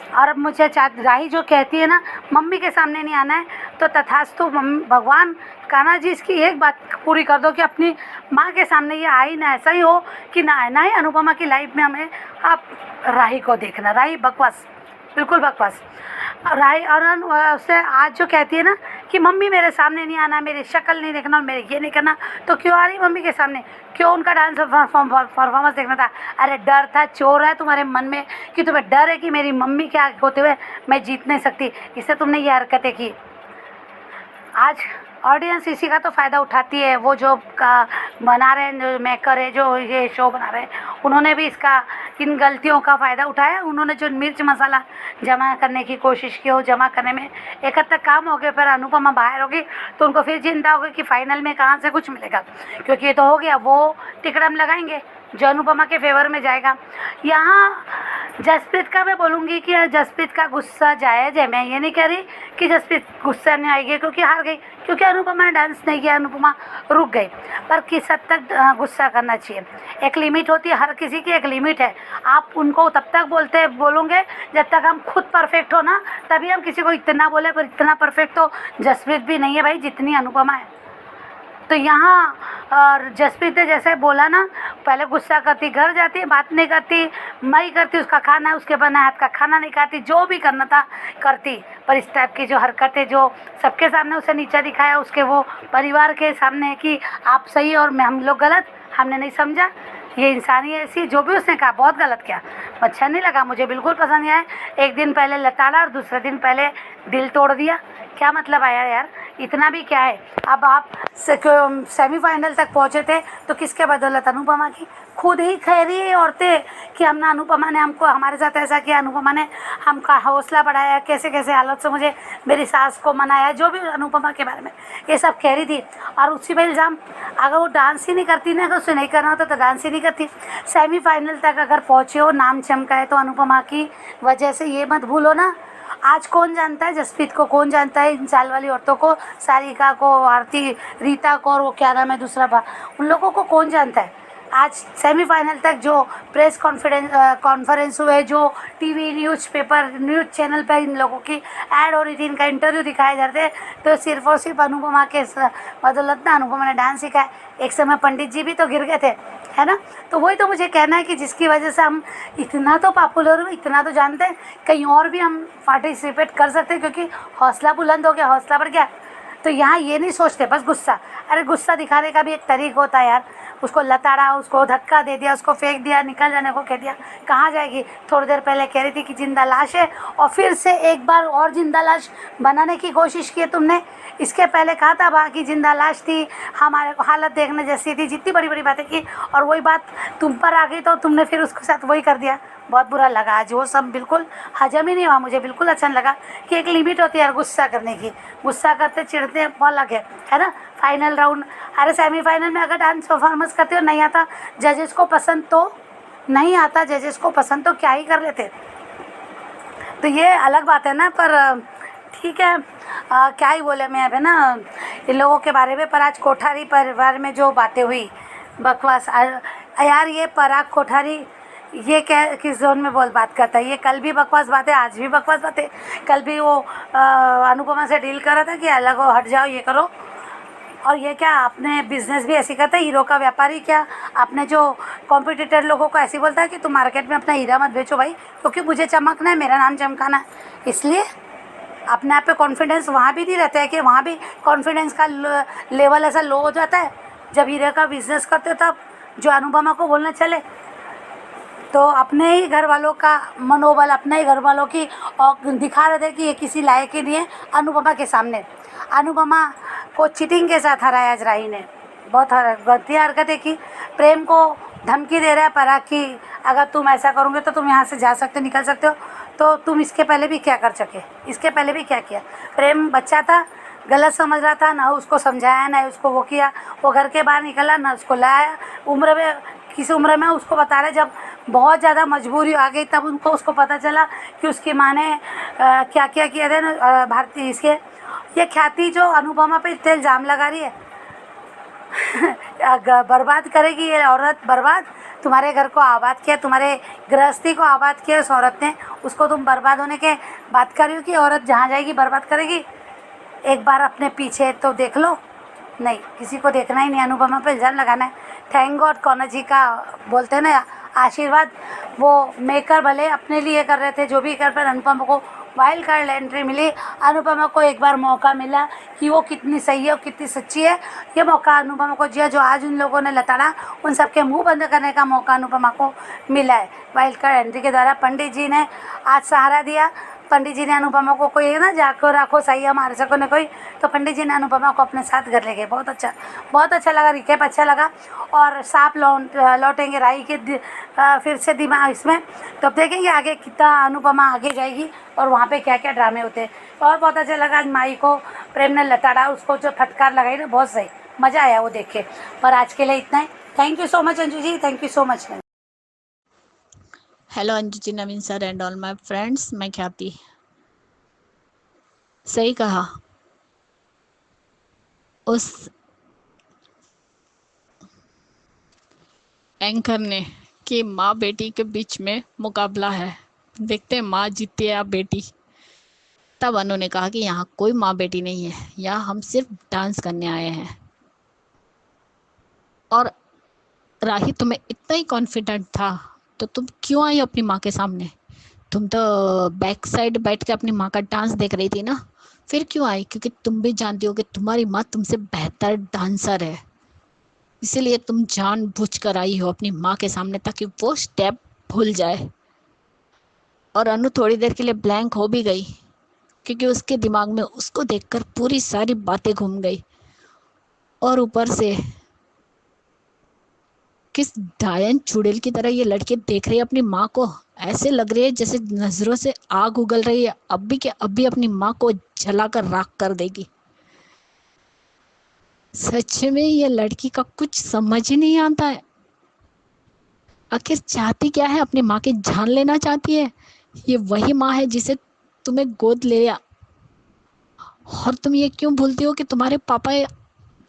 और अब मुझे राही जो कहती है ना, मम्मी के सामने नहीं आना है, तो तथास्तु भगवान कान्हा जी इसकी एक बात पूरी कर दो कि अपनी माँ के सामने ये आई ना, ऐसा ही हो कि ना आए ना ही अनुपमा की लाइफ में हमें आप राही को देखना। राही बकवास, बिल्कुल बकवास राही। और उससे आज जो कहती है ना कि मम्मी मेरे सामने नहीं आना, मेरी शक्ल नहीं देखना और मेरे ये नहीं करना, तो क्यों आ रही मम्मी के सामने? क्यों उनका डांस परफॉर्मेंस देखना था? अरे डर था, चोर है तुम्हारे मन में कि तुम्हें डर है कि मेरी मम्मी के आगे होते हुए मैं जीत नहीं सकती, इससे तुमने ये हरकतें की। आज ऑडियंस इसी का तो फ़ायदा उठाती है। वो जो बना रहे हैं, जो मेकर है, जो ये शो बना रहे हैं, उन्होंने भी इन गलतियों का फ़ायदा उठाया। उन्होंने जो मिर्च मसाला जमा करने की कोशिश की, हो जमा करने में एक हद तक काम हो गया। पर अनुपमा बाहर होगी तो उनको फिर चिंता होगी कि फाइनल में कहाँ से कुछ मिलेगा, क्योंकि ये तो हो गया। वो टिकड़म लगाएंगे जो अनुपमा के फेवर में जाएगा। यहाँ जसप्रीत का मैं बोलूँगी कि जसप्रीत का गुस्सा जायज़ है। मैं ये नहीं कह रही कि जसप्रीत गुस्सा नहीं आएगी क्योंकि हार गई, क्योंकि अनुपमा ने डांस नहीं किया, अनुपमा रुक गई। पर किस हद तक गुस्सा करना चाहिए? एक लिमिट होती है, हर किसी की एक लिमिट है। आप उनको तब तक बोलोगे जब तक हम खुद परफेक्ट हो ना, तभी हम किसी को इतना बोले। पर इतना परफेक्ट तो जसप्रीत भी नहीं है भाई जितनी अनुपमा है। तो यहाँ और जसप्रीत ने जैसे बोला ना, पहले गुस्सा करती, घर जाती, बात नहीं करती, मैं करती, उसका खाना, उसके बनाए हाथ का खाना नहीं खाती, जो भी करना था करती। पर इस टाइप की जो हरकतें, जो सबके सामने उसे नीचा दिखाया, उसके वो परिवार के सामने कि आप सही और हम लोग गलत, हमने नहीं समझा, ये इंसानी ऐसी, जो भी उसने कहा बहुत गलत किया। अच्छा नहीं लगा, मुझे बिल्कुल पसंद नहीं आया। एक दिन पहले लताड़ा और दूसरे दिन पहले दिल तोड़ दिया, क्या मतलब आया यार? इतना भी क्या है, अब आप सेमीफाइनल तक पहुंचे थे तो किसके बदौलत? अनुपमा की। खुद ही कह रही है औरतें कि हमने अनुपमा ने हमको हमारे साथ ऐसा किया, अनुपमा ने हमका हौसला बढ़ाया, कैसे कैसे हालत से मुझे मेरी सास को मनाया, जो भी अनुपमा के बारे में ये सब कह रही थी। और उसी पे इल्ज़ाम, अगर वो डांस ही नहीं करती ना, अगर उसे नहीं करना होता तो डांस ही नहीं करती। सेमीफाइनल तक अगर पहुँचे हो, नाम चमका है तो अनुपमा की वजह से, ये मत भूलो ना। आज कौन जानता है जसप्रीत को, कौन जानता है इन साल वाली औरतों को, सारिका को, आरती, रीता को, और वो क्या नाम है दूसरा उन लोगों को कौन जानता है। आज सेमीफाइनल तक जो प्रेस कॉन्फ्रेंस हुए, जो टीवी न्यूज़पेपर न्यूज़ चैनल पर इन लोगों की ऐड हो रही थी, इनका इंटरव्यू दिखाए जा रहे थे, तो सिर्फ और सिर्फ अनुपमा के बदौलत ना, अनुपमा ने डांस सिखाया। एक समय पंडित जी भी तो गिर गए थे, है ना। तो वही तो मुझे कहना है कि जिसकी वजह से हम इतना तो पॉपुलर हुए, इतना तो जानते हैं, कहीं और भी हम पार्टिसिपेट कर सकते हैं, क्योंकि हौसला बुलंद हो गया, हौसला बढ़ गया। तो यहाँ ये नहीं सोचते बस गुस्सा, अरे गुस्सा दिखाने का भी एक तरीका होता है यार। उसको लताड़ा, उसको धक्का दे दिया, उसको फेंक दिया, निकल जाने को कह दिया, कहाँ जाएगी। थोड़ी देर पहले कह रही थी कि जिंदा लाश है, और फिर से एक बार और जिंदा लाश बनाने की कोशिश की है तुमने। इसके पहले कहा था बाकी जिंदा लाश थी, हमारे को हालत देखने जैसी थी, जितनी बड़ी बड़ी बातें की, और वही बात तुम पर आ गई तो तुमने फिर उसके साथ वही कर दिया। बहुत बुरा लगा आज, वो सब बिल्कुल हजम ही नहीं हुआ मुझे, बिल्कुल अच्छा नहीं लगा कि एक लिमिट होती है यार गुस्सा करने की। गुस्सा करते चिढ़ते वो अलग है ना। फाइनल राउंड, अरे सेमीफाइनल में अगर डांस परफॉर्मेंस करते हो नहीं आता जजेस को पसंद, तो नहीं आता जजेस को पसंद, तो क्या ही कर लेते। तो ये अलग बात है ना, पर ठीक है, क्या ही बोले मैं अब, है ना, इन लोगों के बारे में। पर आज कोठारी परिवार में जो बातें हुई, बकवास यार। ये पराग कोठारी ये क्या किस जोन में बात करता है, ये कल भी बकवास बातें, आज भी बकवास बातें। कल भी वो अनुपमा से डील कर रहा था कि अलग हो, हट जाओ, ये करो। और ये क्या अपने बिजनेस भी ऐसी करता है, हीरो का व्यापारी क्या अपने जो कॉम्पिटिटर लोगों को ऐसे बोलता है कि तुम मार्केट में अपना हीरा मत बेचो भाई, क्योंकि मुझे चमकना है, मेरा नाम चमकाना है। इसलिए अपने आप पे कॉन्फिडेंस वहाँ भी नहीं रहता है, कि वहाँ भी कॉन्फिडेंस का लेवल ऐसा लो हो जाता है जब हीरे का बिजनेस करते हो, तब जो अनुपमा को बोलने चले। तो अपने ही घर वालों का मनोबल, अपने ही घर वालों की और दिखा रहे थे कि ये किसी लायक ही नहीं है अनुपमा के सामने। अनुपमा को चीटिंग के साथ हराया आज राही ने, बहुत घटिया हरकतें की। प्रेम को धमकी दे रहा है पराग की, अगर तुम ऐसा करोगे तो तुम यहाँ से जा सकते, निकल सकते हो। तो तुम इसके पहले भी क्या कर सके, इसके पहले भी क्या किया। प्रेम बच्चा था, गलत समझ रहा था, ना उसको समझाया, ना उसको वो किया, वो घर के बाहर निकला, ना उसको लाया। उम्र में, किस उम्र में उसको बता रहे, जब बहुत ज़्यादा मजबूरी आ गई तब उसको पता चला कि उसकी माँ ने क्या क्या किया था ना भारतीय। इसके ये ख्याति जो अनुपमा पे इतने इल्ज़ाम लगा रही है बर्बाद करेगी ये औरत, बर्बाद। तुम्हारे घर को आबाद किया, तुम्हारे गृहस्थी को आबाद किया उस औरत ने, उसको तुम बर्बाद होने के बात कर रही हो कि औरत जहाँ जाएगी बर्बाद करेगी। एक बार अपने पीछे तो देख लो। नहीं, किसी को देखना ही नहीं, अनुपमा पे इल्ज़ाम लगाना है। थैंक गॉड कौन जी का बोलते हैं ना आशीर्वाद, वो मेकर भले अपने लिए कर रहे थे जो भी कर, पर अनुपमा को वाइल्ड कार्ड एंट्री मिली। अनुपमा को एक बार मौका मिला कि वो कितनी सही है और कितनी सच्ची है। ये मौका अनुपमा को दिया, जो आज उन लोगों ने लताड़ा, उन सबके मुंह बंद करने का मौका अनुपमा को मिला है वाइल्ड कार्ड एंट्री के द्वारा। पंडित जी ने आज सहारा दिया, पंडित जी ने अनुपमा को, कोई ना जाकर रखो सही हमारे सको ने कोई, तो पंडित जी ने अनुपमा को अपने साथ घर ले गए। बहुत अच्छा लगा, रिकेप अच्छा लगा। और सांप लौटेंगे राही के फिर से दिमाग इसमें, तो अब देखेंगे आगे कितना अनुपमा आगे जाएगी और वहाँ पे क्या क्या ड्रामे होते हैं। और बहुत अच्छा लगा आज माई को प्रेम ने लताड़ा, उसको जो फटकार लगाई ना, बहुत सही, मज़ा आया वो देख के। पर आज के लिए इतना ही। Thank you so much Anju ji, thank you so much. Hello Anju ji, Naveen sir and all my friends, मैं ख्याति। सही कहा, उस एंकर ने कि माँ बेटी के बीच में मुकाबला है, देखते हैं माँ जीतती है या बेटी। तब अनु ने कहा कि यहाँ कोई माँ बेटी नहीं है, यहाँ हम सिर्फ डांस करने आए हैं। और राही, तुम्हें इतना ही कॉन्फिडेंट था तो तुम क्यों आई अपनी माँ के सामने? तुम तो बैक साइड बैठ के अपनी माँ का डांस देख रही थी ना, फिर क्यों आई? क्योंकि तुम भी जानती हो कि तुम्हारी माँ तुमसे बेहतर डांसर है, इसीलिए तुम जानबूझकर आई हो अपनी माँ के सामने ताकि वो स्टेप भूल जाए। और अनु थोड़ी देर के लिए ब्लैंक हो भी गई क्योंकि उसके दिमाग में उसको देखकर पूरी सारी बातें घूम गई। और ऊपर से किस डायन चुड़ैल की तरह ये लड़की देख रही है अपनी माँ को। ऐसे लग रही है जैसे नजरों से आग उगल रही है, अभी के अभी अपनी माँ को जलाकर राख कर देगी। सच में ये लड़की का कुछ समझ ही नहीं आता है। आखिर चाहती क्या है? अपनी माँ की जान लेना चाहती है। ये वही माँ है जिसे तुम्हें गोद ले लिया, और तुम ये क्यों भूलती हो कि तुम्हारे पापा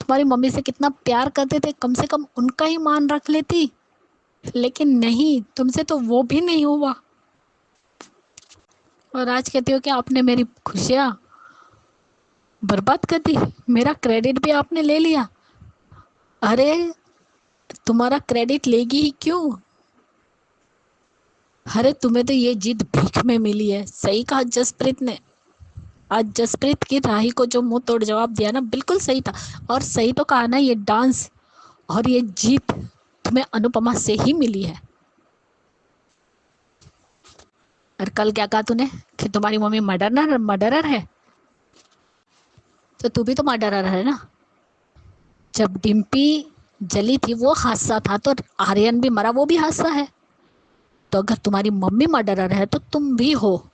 तुम्हारी मम्मी से कितना प्यार करते थे? कम से कम उनका ही मान रख लेती। लेकिन नहीं, तुमसे तो वो भी नहीं हुआ। और आज कहती हो कि आपने मेरी खुशियाँ बर्बाद कर दी, मेरा क्रेडिट भी आपने ले लिया। अरे तुम्हारा क्रेडिट लेगी ही क्यों? अरे तुम्हें तो ये जीत भीख में मिली है। सही कहा जसप्रीत ने। आज जसप्रीत की राही को जो मुंह तोड़ जवाब दिया ना, बिल्कुल सही था। और सही तो कहा ना, ये डांस और ये जीत तुम्हें अनुपमा से ही मिली है। और कल क्या कहा तूने कि तुम्हारी मम्मी मर्डरर है? तो तू भी तो मर्डरर है ना। जब डिम्पी जली थी वो हादसा था, तो आर्यन भी मरा, वो भी हादसा है। तो अगर तुम्हारी मम्मी मर्डरर है तो तुम भी हो।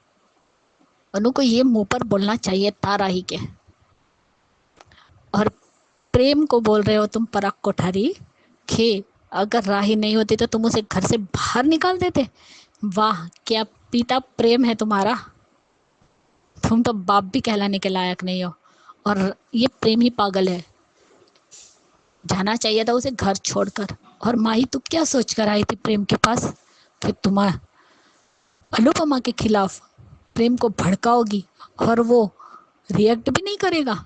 अनु को ये मुंह पर बोलना चाहिए था राही के। और प्रेम को बोल रहे हो तुम पराग कोठारी कि अगर राही नहीं होती तो तुम उसे घर से बाहर निकाल देते। वाह, क्या पिता प्रेम है तुम्हारा। तुम तो बाप भी कहलाने के लायक नहीं हो। और ये प्रेम ही पागल है। जाना चाहिए था उसे घर छोड़कर। और माही, तू क्या सोच कर आई थी प्रेम के पास कि तुम अनुपमा के खिलाफ प्रेम को भड़काओगी और वो रिएक्ट भी नहीं करेगा?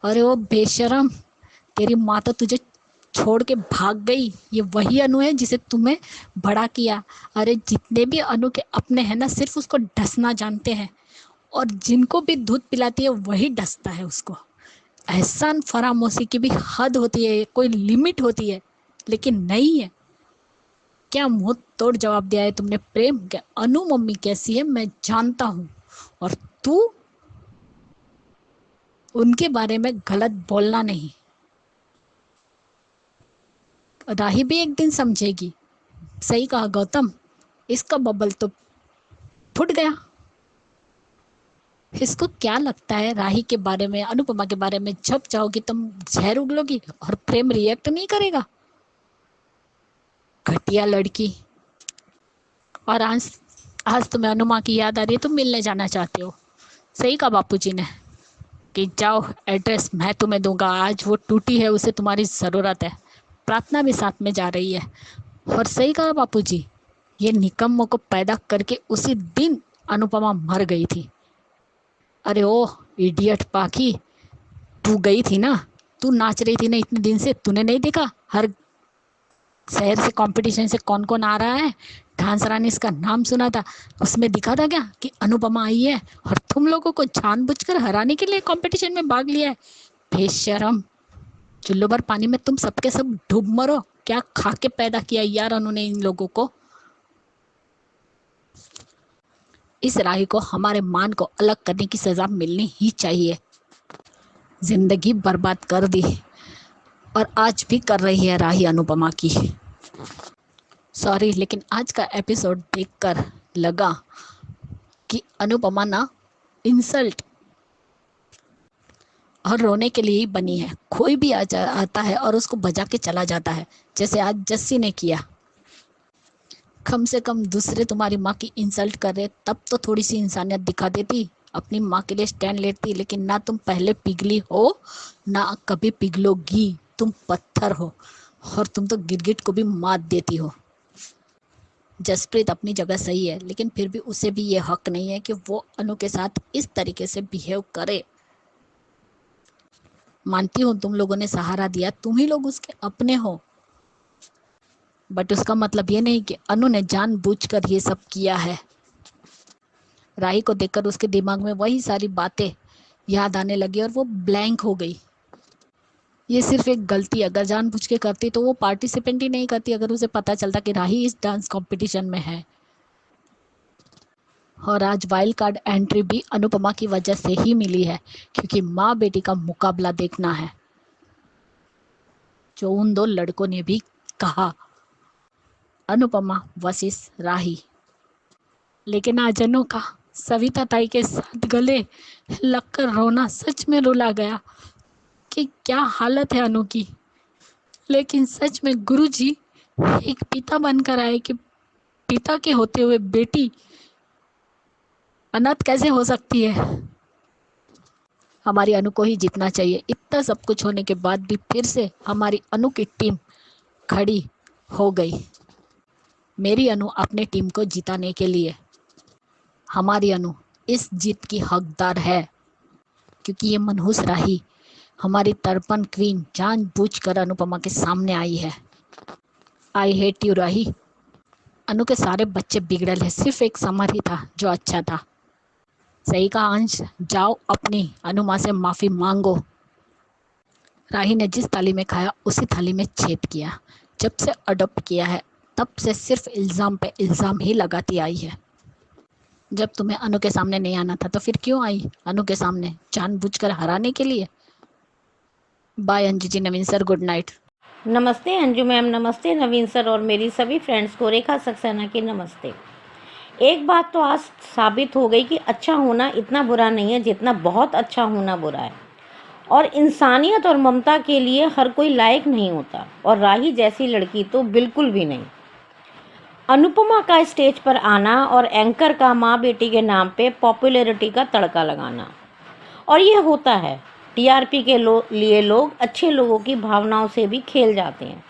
अरे वो बेशरम, तेरी माँ तो तुझे छोड़ के भाग गई। ये वही अनु है जिसे तुम्हें बड़ा किया। अरे जितने भी अनु के अपने हैं ना, सिर्फ उसको डसना जानते हैं, और जिनको भी दूध पिलाती है वही डसता है उसको। एहसान फरामोशी की भी हद होती है, कोई लिमिट होती है, लेकिन नहीं है। क्या मुंह तोड़ जवाब दिया है तुमने प्रेम के? अनु मम्मी कैसी है मैं जानता हूँ, और तू उनके बारे में गलत बोलना नहीं। राही भी एक दिन समझेगी। सही कहा गौतम, इसका बबल तो फूट गया। इसको क्या लगता है राही के बारे में, अनुपमा के बारे में जब चाहोगी तुम जहर उगलोगी और प्रेम रिएक्ट नहीं करेगा? घटिया लड़की। और आज तुम्हें अनुमा की याद आ रही है, तुम मिलने जाना चाहते हो। सही कहा बापूजी ने कि जाओ, एड्रेस मैं तुम्हें दूंगा। आज वो टूटी है, उसे तुम्हारी ज़रूरत है। प्रार्थना भी साथ में जा रही है। और सही कहा बापूजी, ये निकम्मों को पैदा करके उसी दिन अनुपमा मर गई थी। अरे ओ इडियट पाखी, तू गई थी ना, तू नाच रही थी ना इतने दिन से, तूने नहीं देखा हर शहर से कंपटीशन से कौन कौन आ रहा है? डांस रानी इसका नाम सुना था, उसमें दिखा था क्या कि अनुपमा आई है, और तुम लोगों को जानबूझकर हराने के लिए कंपटीशन में भाग लिया है। बेशरम, चुल्लू भर पानी में तुम सबके सब डूब मरो। क्या खा के पैदा किया यार उन्होंने इन लोगों को। इस राही को हमारे मान को अलग करने की सजा मिलनी ही चाहिए। जिंदगी बर्बाद कर दी, और आज भी कर रही है राही अनुपमा की। सॉरी, लेकिन आज का एपिसोड देखकर लगा कि अनुपमा ना इंसल्ट और रोने के लिए ही बनी है। कोई भी आता है और उसको बजा के चला जाता है, जैसे आज जस्सी ने किया। कम से कम दूसरे तुम्हारी माँ की इंसल्ट कर रहे, तब तो थोड़ी सी इंसानियत दिखा देती, अपनी माँ के लिए स्टैंड लेती। लेकिन ना तुम पहले पिघली हो, ना कभी पिघलोगी। तुम पत्थर हो, और तुम तो गिरगिट को भी मात देती हो। जसप्रीत अपनी जगह सही है, लेकिन फिर भी उसे भी ये हक नहीं है कि वो अनु के साथ इस तरीके से बिहेव करे। मानती हूँ तुम लोगों ने सहारा दिया, तुम ही लोग उसके अपने हो, बट उसका मतलब ये नहीं कि अनु ने जानबूझकर ये सब किया है। राही को देखकर उसके दिमाग में वही सारी बातें याद आने लगी और वो ब्लैंक हो गई। ये सिर्फ एक गलती, अगर जानबूझ के करती तो वो पार्टिसिपेंट ही नहीं करती, अगर उसे पता चलता कि राही इस डांस कंपटीशन में है। और आज वाइल्ड कार्ड एंट्री भी अनुपमा की वजह से ही मिली है, क्योंकि माँ बेटी का मुकाबला देखना है, जो उन दो लड़कों ने भी कहा, अनुपमा वर्सेस राही। लेकिन आज अनु का सविता ताई के साथ गले लगकर रोना सच में रुला गया कि क्या हालत है अनु की। लेकिन सच में गुरुजी एक पिता बनकर आए कि पिता के होते हुए बेटी अनाथ कैसे हो सकती है। हमारी अनु को ही जीतना चाहिए। इतना सब कुछ होने के बाद भी फिर से हमारी अनु की टीम खड़ी हो गई। मेरी अनु अपने टीम को जिताने के लिए, हमारी अनु इस जीत की हकदार है, क्योंकि ये मनहूस राही हमारी तर्पण क्वीन जानबूझकर अनुपमा के सामने आई है। आई हेट यू राही। अनु के सारे बच्चे बिगड़ल है, सिर्फ एक समर ही था जो अच्छा था। सही का अंश, जाओ अपनी अनुमा से माफी मांगो। राही ने जिस थाली में खाया उसी थाली में छेद किया। जब से अडॉप्ट किया है तब से सिर्फ इल्ज़ाम पे इल्ज़ाम ही लगाती आई है। जब तुम्हें अनु के सामने नहीं आना था तो फिर क्यों आई अनु के सामने, जानबूझकर हराने के लिए। Bye Anju ji, Naveen sir, good night. नमस्ते अंजू मैम, नमस्ते नवीन सर और मेरी सभी फ्रेंड्स को रेखा सक्सेना की नमस्ते। एक बात तो आज साबित हो गई कि अच्छा होना इतना बुरा नहीं है जितना बहुत अच्छा होना बुरा है, और इंसानियत और ममता के लिए हर कोई लायक नहीं होता, और राही जैसी लड़की तो बिल्कुल भी नहीं। अनुपमा का स्टेज पर आना और एंकर का माँ बेटी के नाम पे पॉपुलैरिटी का तड़का लगाना, और ये होता है। टीआरपी के लिए लोग अच्छे लोगों की भावनाओं से भी खेल जाते हैं।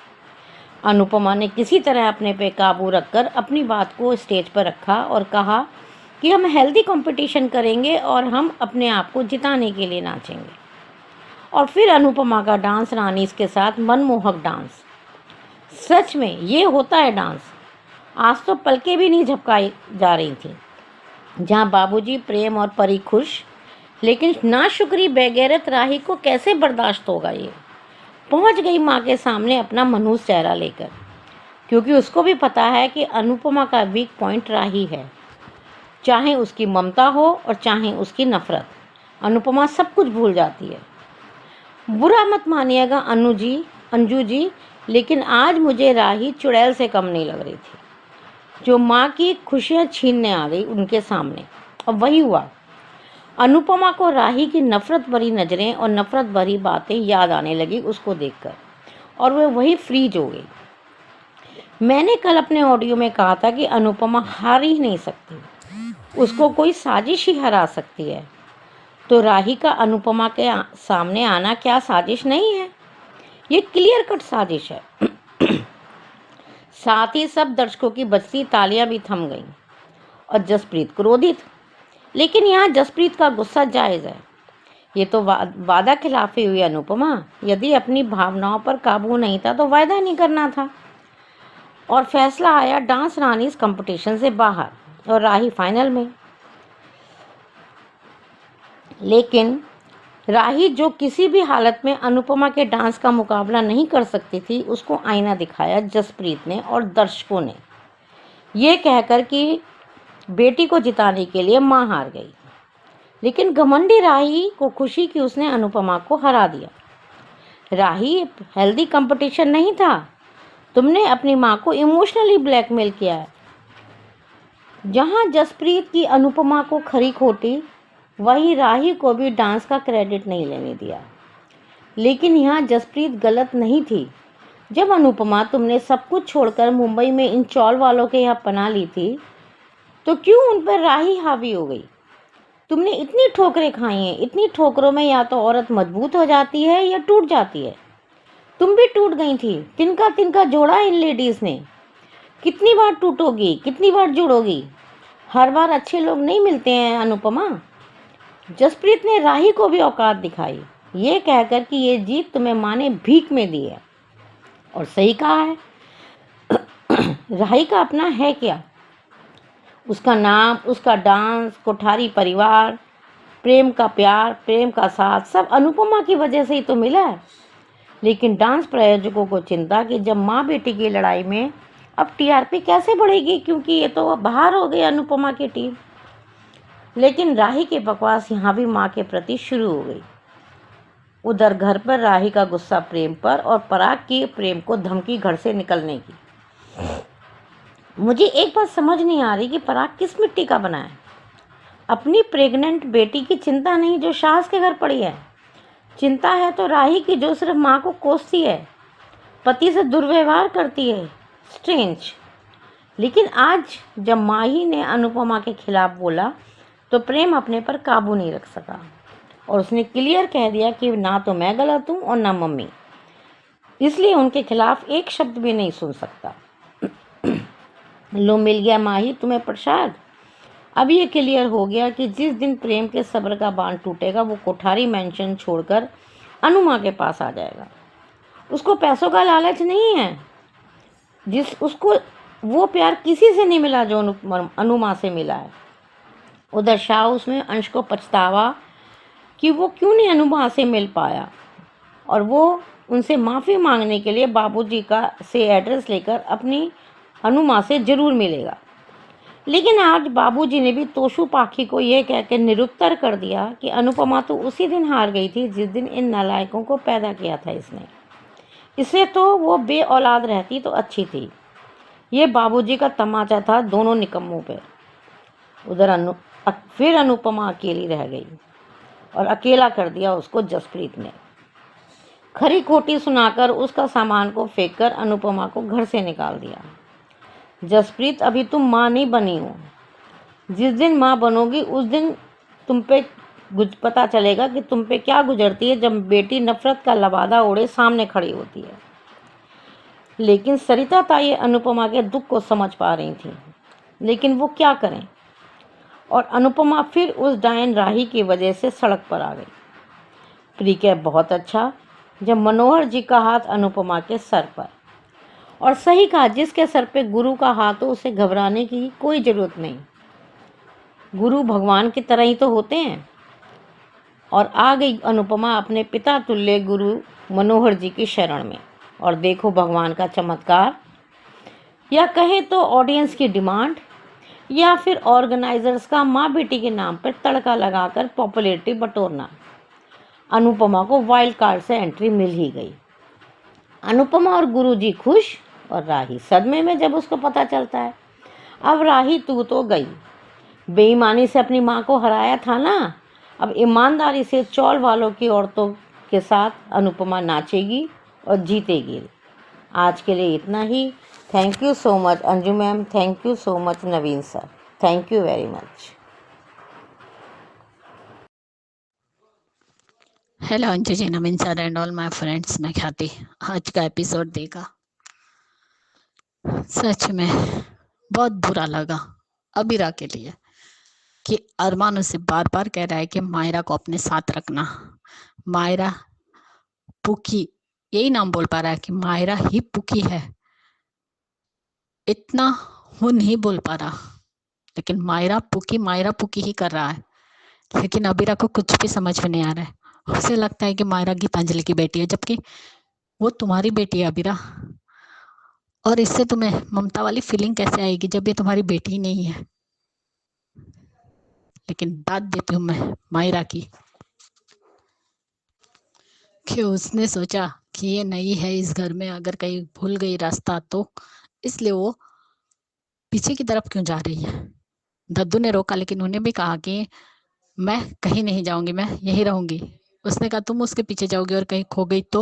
अनुपमा ने किसी तरह अपने पे काबू रखकर अपनी बात को स्टेज पर रखा और कहा कि हम हेल्दी कंपटीशन करेंगे और हम अपने आप को जिताने के लिए नाचेंगे। और फिर अनुपमा का डांस रानीस के साथ मनमोहक डांस। सच में ये होता है डांस। आज तो पलकें भी नहीं झपकाई जा रही थी। जहाँ बाबूजी, प्रेम और परी खुश, लेकिन नाशुक्री बेगैरत राही को कैसे बर्दाश्त होगा। ये पहुंच गई माँ के सामने अपना मनहूस चेहरा लेकर, क्योंकि उसको भी पता है कि अनुपमा का वीक पॉइंट राही है। चाहे उसकी ममता हो और चाहे उसकी नफरत, अनुपमा सब कुछ भूल जाती है। बुरा मत मानिएगा अंजू जी, लेकिन आज मुझे राही चुड़ैल से कम नहीं लग रही थी, जो माँ की खुशियाँ छीनने आ गई उनके सामने। और वही हुआ। अनुपमा को राही की नफ़रत भरी नज़रें और नफ़रत भरी बातें याद आने लगी उसको देखकर, और वह वही फ्रीज हो गई। मैंने कल अपने ऑडियो में कहा था कि अनुपमा हार ही नहीं सकती, उसको कोई साजिश ही हरा सकती है। तो राही का अनुपमा के सामने आना क्या साजिश नहीं है? ये क्लियर कट साजिश है। साथ ही सब दर्शकों की बजती तालियां भी थम गईं और जसप्रीत क्रोधित। लेकिन यहाँ जसप्रीत का गुस्सा जायज़ है। ये तो वादा खिलाफी हुई अनुपमा। यदि अपनी भावनाओं पर काबू नहीं था तो वायदा नहीं करना था। और फैसला आया डांस रानी इस कंपटीशन से बाहर और राही फाइनल में। लेकिन राही, जो किसी भी हालत में अनुपमा के डांस का मुकाबला नहीं कर सकती थी, उसको आईना दिखाया जसप्रीत ने और दर्शकों ने, ये कहकर कि बेटी को जिताने के लिए मां हार गई। लेकिन घमंडी राही को खुशी कि उसने अनुपमा को हरा दिया। राही, हेल्दी कंपटीशन नहीं था, तुमने अपनी मां को इमोशनली ब्लैकमेल किया है। जहां जसप्रीत की अनुपमा को खरी खोटी, वही राही को भी डांस का क्रेडिट नहीं लेने दिया। लेकिन यहाँ जसप्रीत गलत नहीं थी। जब अनुपमा, तुमने सब कुछ छोड़कर मुंबई में इन चौल वालों के यहाँ पनाह ली थी, तो क्यों उन पर राही हावी हो गई? तुमने इतनी ठोकरें खाई हैं, इतनी ठोकरों में या तो औरत मजबूत हो जाती है या टूट जाती है। तुम भी टूट गई थी। तिनका तिनका जोड़ा इन लेडीज़ ने। कितनी बार टूटोगी, कितनी बार जुड़ोगी? हर बार अच्छे लोग नहीं मिलते हैं अनुपमा। जसप्रीत ने राही को भी औकात दिखाई, ये कहकर कि ये जीत तुम्हें माँ ने भीख में दी है। और सही कहा है। राही का अपना है क्या? उसका नाम, उसका डांस, कोठारी परिवार, प्रेम का प्यार, प्रेम का साथ, सब अनुपमा की वजह से ही तो मिला है। लेकिन डांस प्रायोजकों को चिंता कि जब माँ बेटी की लड़ाई में अब टीआरपी कैसे बढ़ेगी, क्योंकि ये तो बाहर हो गई अनुपमा की टीम। लेकिन राही की बकवास यहाँ भी माँ के प्रति शुरू हो गई। उधर घर पर राही का गुस्सा प्रेम पर और पराग की प्रेम को धमकी घर से निकलने की। मुझे एक बात समझ नहीं आ रही कि पराग किस मिट्टी का बना है। अपनी प्रेग्नेंट बेटी की चिंता नहीं जो सास के घर पड़ी है, चिंता है तो राही की जो सिर्फ माँ को कोसती है, पति से दुर्व्यवहार करती है। स्ट्रेंज। लेकिन आज जब माही ने अनुपमा के खिलाफ बोला तो प्रेम अपने पर काबू नहीं रख सका और उसने क्लियर कह दिया कि ना तो मैं गलत हूँ और ना मम्मी, इसलिए उनके खिलाफ एक शब्द भी नहीं सुन सकता। लो मिल गया माही तुम्हें प्रसाद। अब ये क्लियर हो गया कि जिस दिन प्रेम के सब्र का बांध टूटेगा वो कोठारी मेंशन छोड़कर अनुमा के पास आ जाएगा। उसको पैसों का लालच नहीं है, उसको वो प्यार किसी से नहीं मिला जो अनुमा से मिला है। उधर शाह उसमें अंश को पछतावा कि वो क्यों नहीं अनुमा से मिल पाया और वो उनसे माफ़ी मांगने के लिए बाबूजी का से एड्रेस लेकर अपनी अनुमा से ज़रूर मिलेगा। लेकिन आज बाबूजी ने भी तोशु पाखी को यह कहकर निरुत्तर कर दिया कि अनुपमा तो उसी दिन हार गई थी जिस दिन इन नालायकों को पैदा किया था इसने। इससे तो वो बे औलाद रहती तो अच्छी थी। ये बाबूजी का तमाचा था दोनों निकम्मों पे। उधर फिर अनुपमा अकेली रह गई और अकेला कर दिया उसको जसप्रीत ने। खरी खोटी सुनाकर उसका सामान को फेंककर अनुपमा को घर से निकाल दिया। जसप्रीत अभी तुम माँ नहीं बनी हो, जिस दिन माँ बनोगी उस दिन तुम पे पता चलेगा कि तुम पे क्या गुजरती है जब बेटी नफरत का लबादा ओढ़े सामने खड़ी होती है। लेकिन सरिता ताई अनुपमा के दुख को समझ पा रही थी, लेकिन वो क्या करें। और अनुपमा फिर उस डायन राही की वजह से सड़क पर आ गई। प्रीके बहुत अच्छा जब मनोहर जी का हाथ अनुपमा के सर पर, और सही कहा, जिसके सर पे गुरु का हाथ हो उसे घबराने की कोई ज़रूरत नहीं। गुरु भगवान की तरह ही तो होते हैं। और आ गई अनुपमा अपने पिता तुल्य गुरु मनोहर जी की शरण में। और देखो भगवान का चमत्कार, या कहें तो ऑडियंस की डिमांड, या फिर ऑर्गेनाइजर्स का माँ बेटी के नाम पर तड़का लगाकर पॉपुलैरिटी बटोरना। अनुपमा को वाइल्ड कार्ड से एंट्री मिल ही गई। अनुपमा और गुरुजी खुश और राही सदमे में जब उसको पता चलता है। अब राही तू तो गई, बेईमानी से अपनी माँ को हराया था ना, अब ईमानदारी से चौल वालों की औरतों के साथ अनुपमा नाचेगी और जीतेगी। आज के लिए इतना ही। Thank you so much Anju ma'am, thank you so much Naveen sir, thank you very much. Hello Anju ji, Naveen sir and all my friends, मैं ख्याति। आज का एपिसोड देखा, सच में बहुत बुरा लगा अबीरा के लिए कि अरमान उसे बार बार कह रहा है कि मायरा को अपने साथ रखना। मायरा पुकी, यही नाम बोल पा रहा है कि मायरा ही पुकी है, इतना वो नहीं बोल पा रहा, लेकिन मायरा पुकी ही कर रहा है। लेकिन अबीरा को कुछ भी समझ में नहीं आ रहा है। उसे लगता है कि मायरा गीतांजलि की बेटी है, जबकि वो तुम्हारी बेटी है अबीरा। और इससे तुम्हें ममता वाली फीलिंग कैसे आएगी जब ये तुम्हारी बेटी ही नहीं है। लेकिन बात देती हूँ मैं मायरा की, कि उसने सोचा कि ये नई है इस घर में, अगर कहीं भूल गई रास्ता तो इसलिए वो पीछे की तरफ क्यों जा रही है। दद्दू ने रोका, लेकिन उन्हें भी कहा कि मैं कहीं नहीं जाऊंगी, मैं यहीं रहूंगी। उसने कहा तुम उसके पीछे जाओगी और कहीं खो गई तो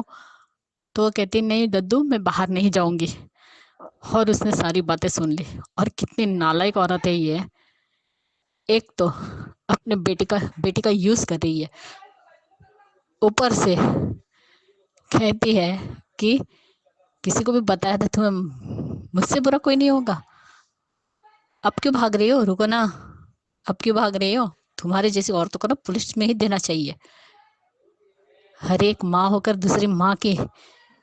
वो कहती नहीं दद्दू, मैं बाहर नहीं जाऊंगी। और उसने सारी बातें सुन ली। और कितनी नालायक औरत है ये। एक तो अपने बेटी का यूज कर रही है, ऊपर से कहती है कि किसी को भी बताया था तुम्हें मुझसे बुरा कोई नहीं होगा। अब क्यों भाग रही हो, रुको ना, अब क्यों भाग रही हो। तुम्हारे जैसी औरतों को ना पुलिस में ही देना चाहिए। हर एक माँ होकर दूसरी माँ की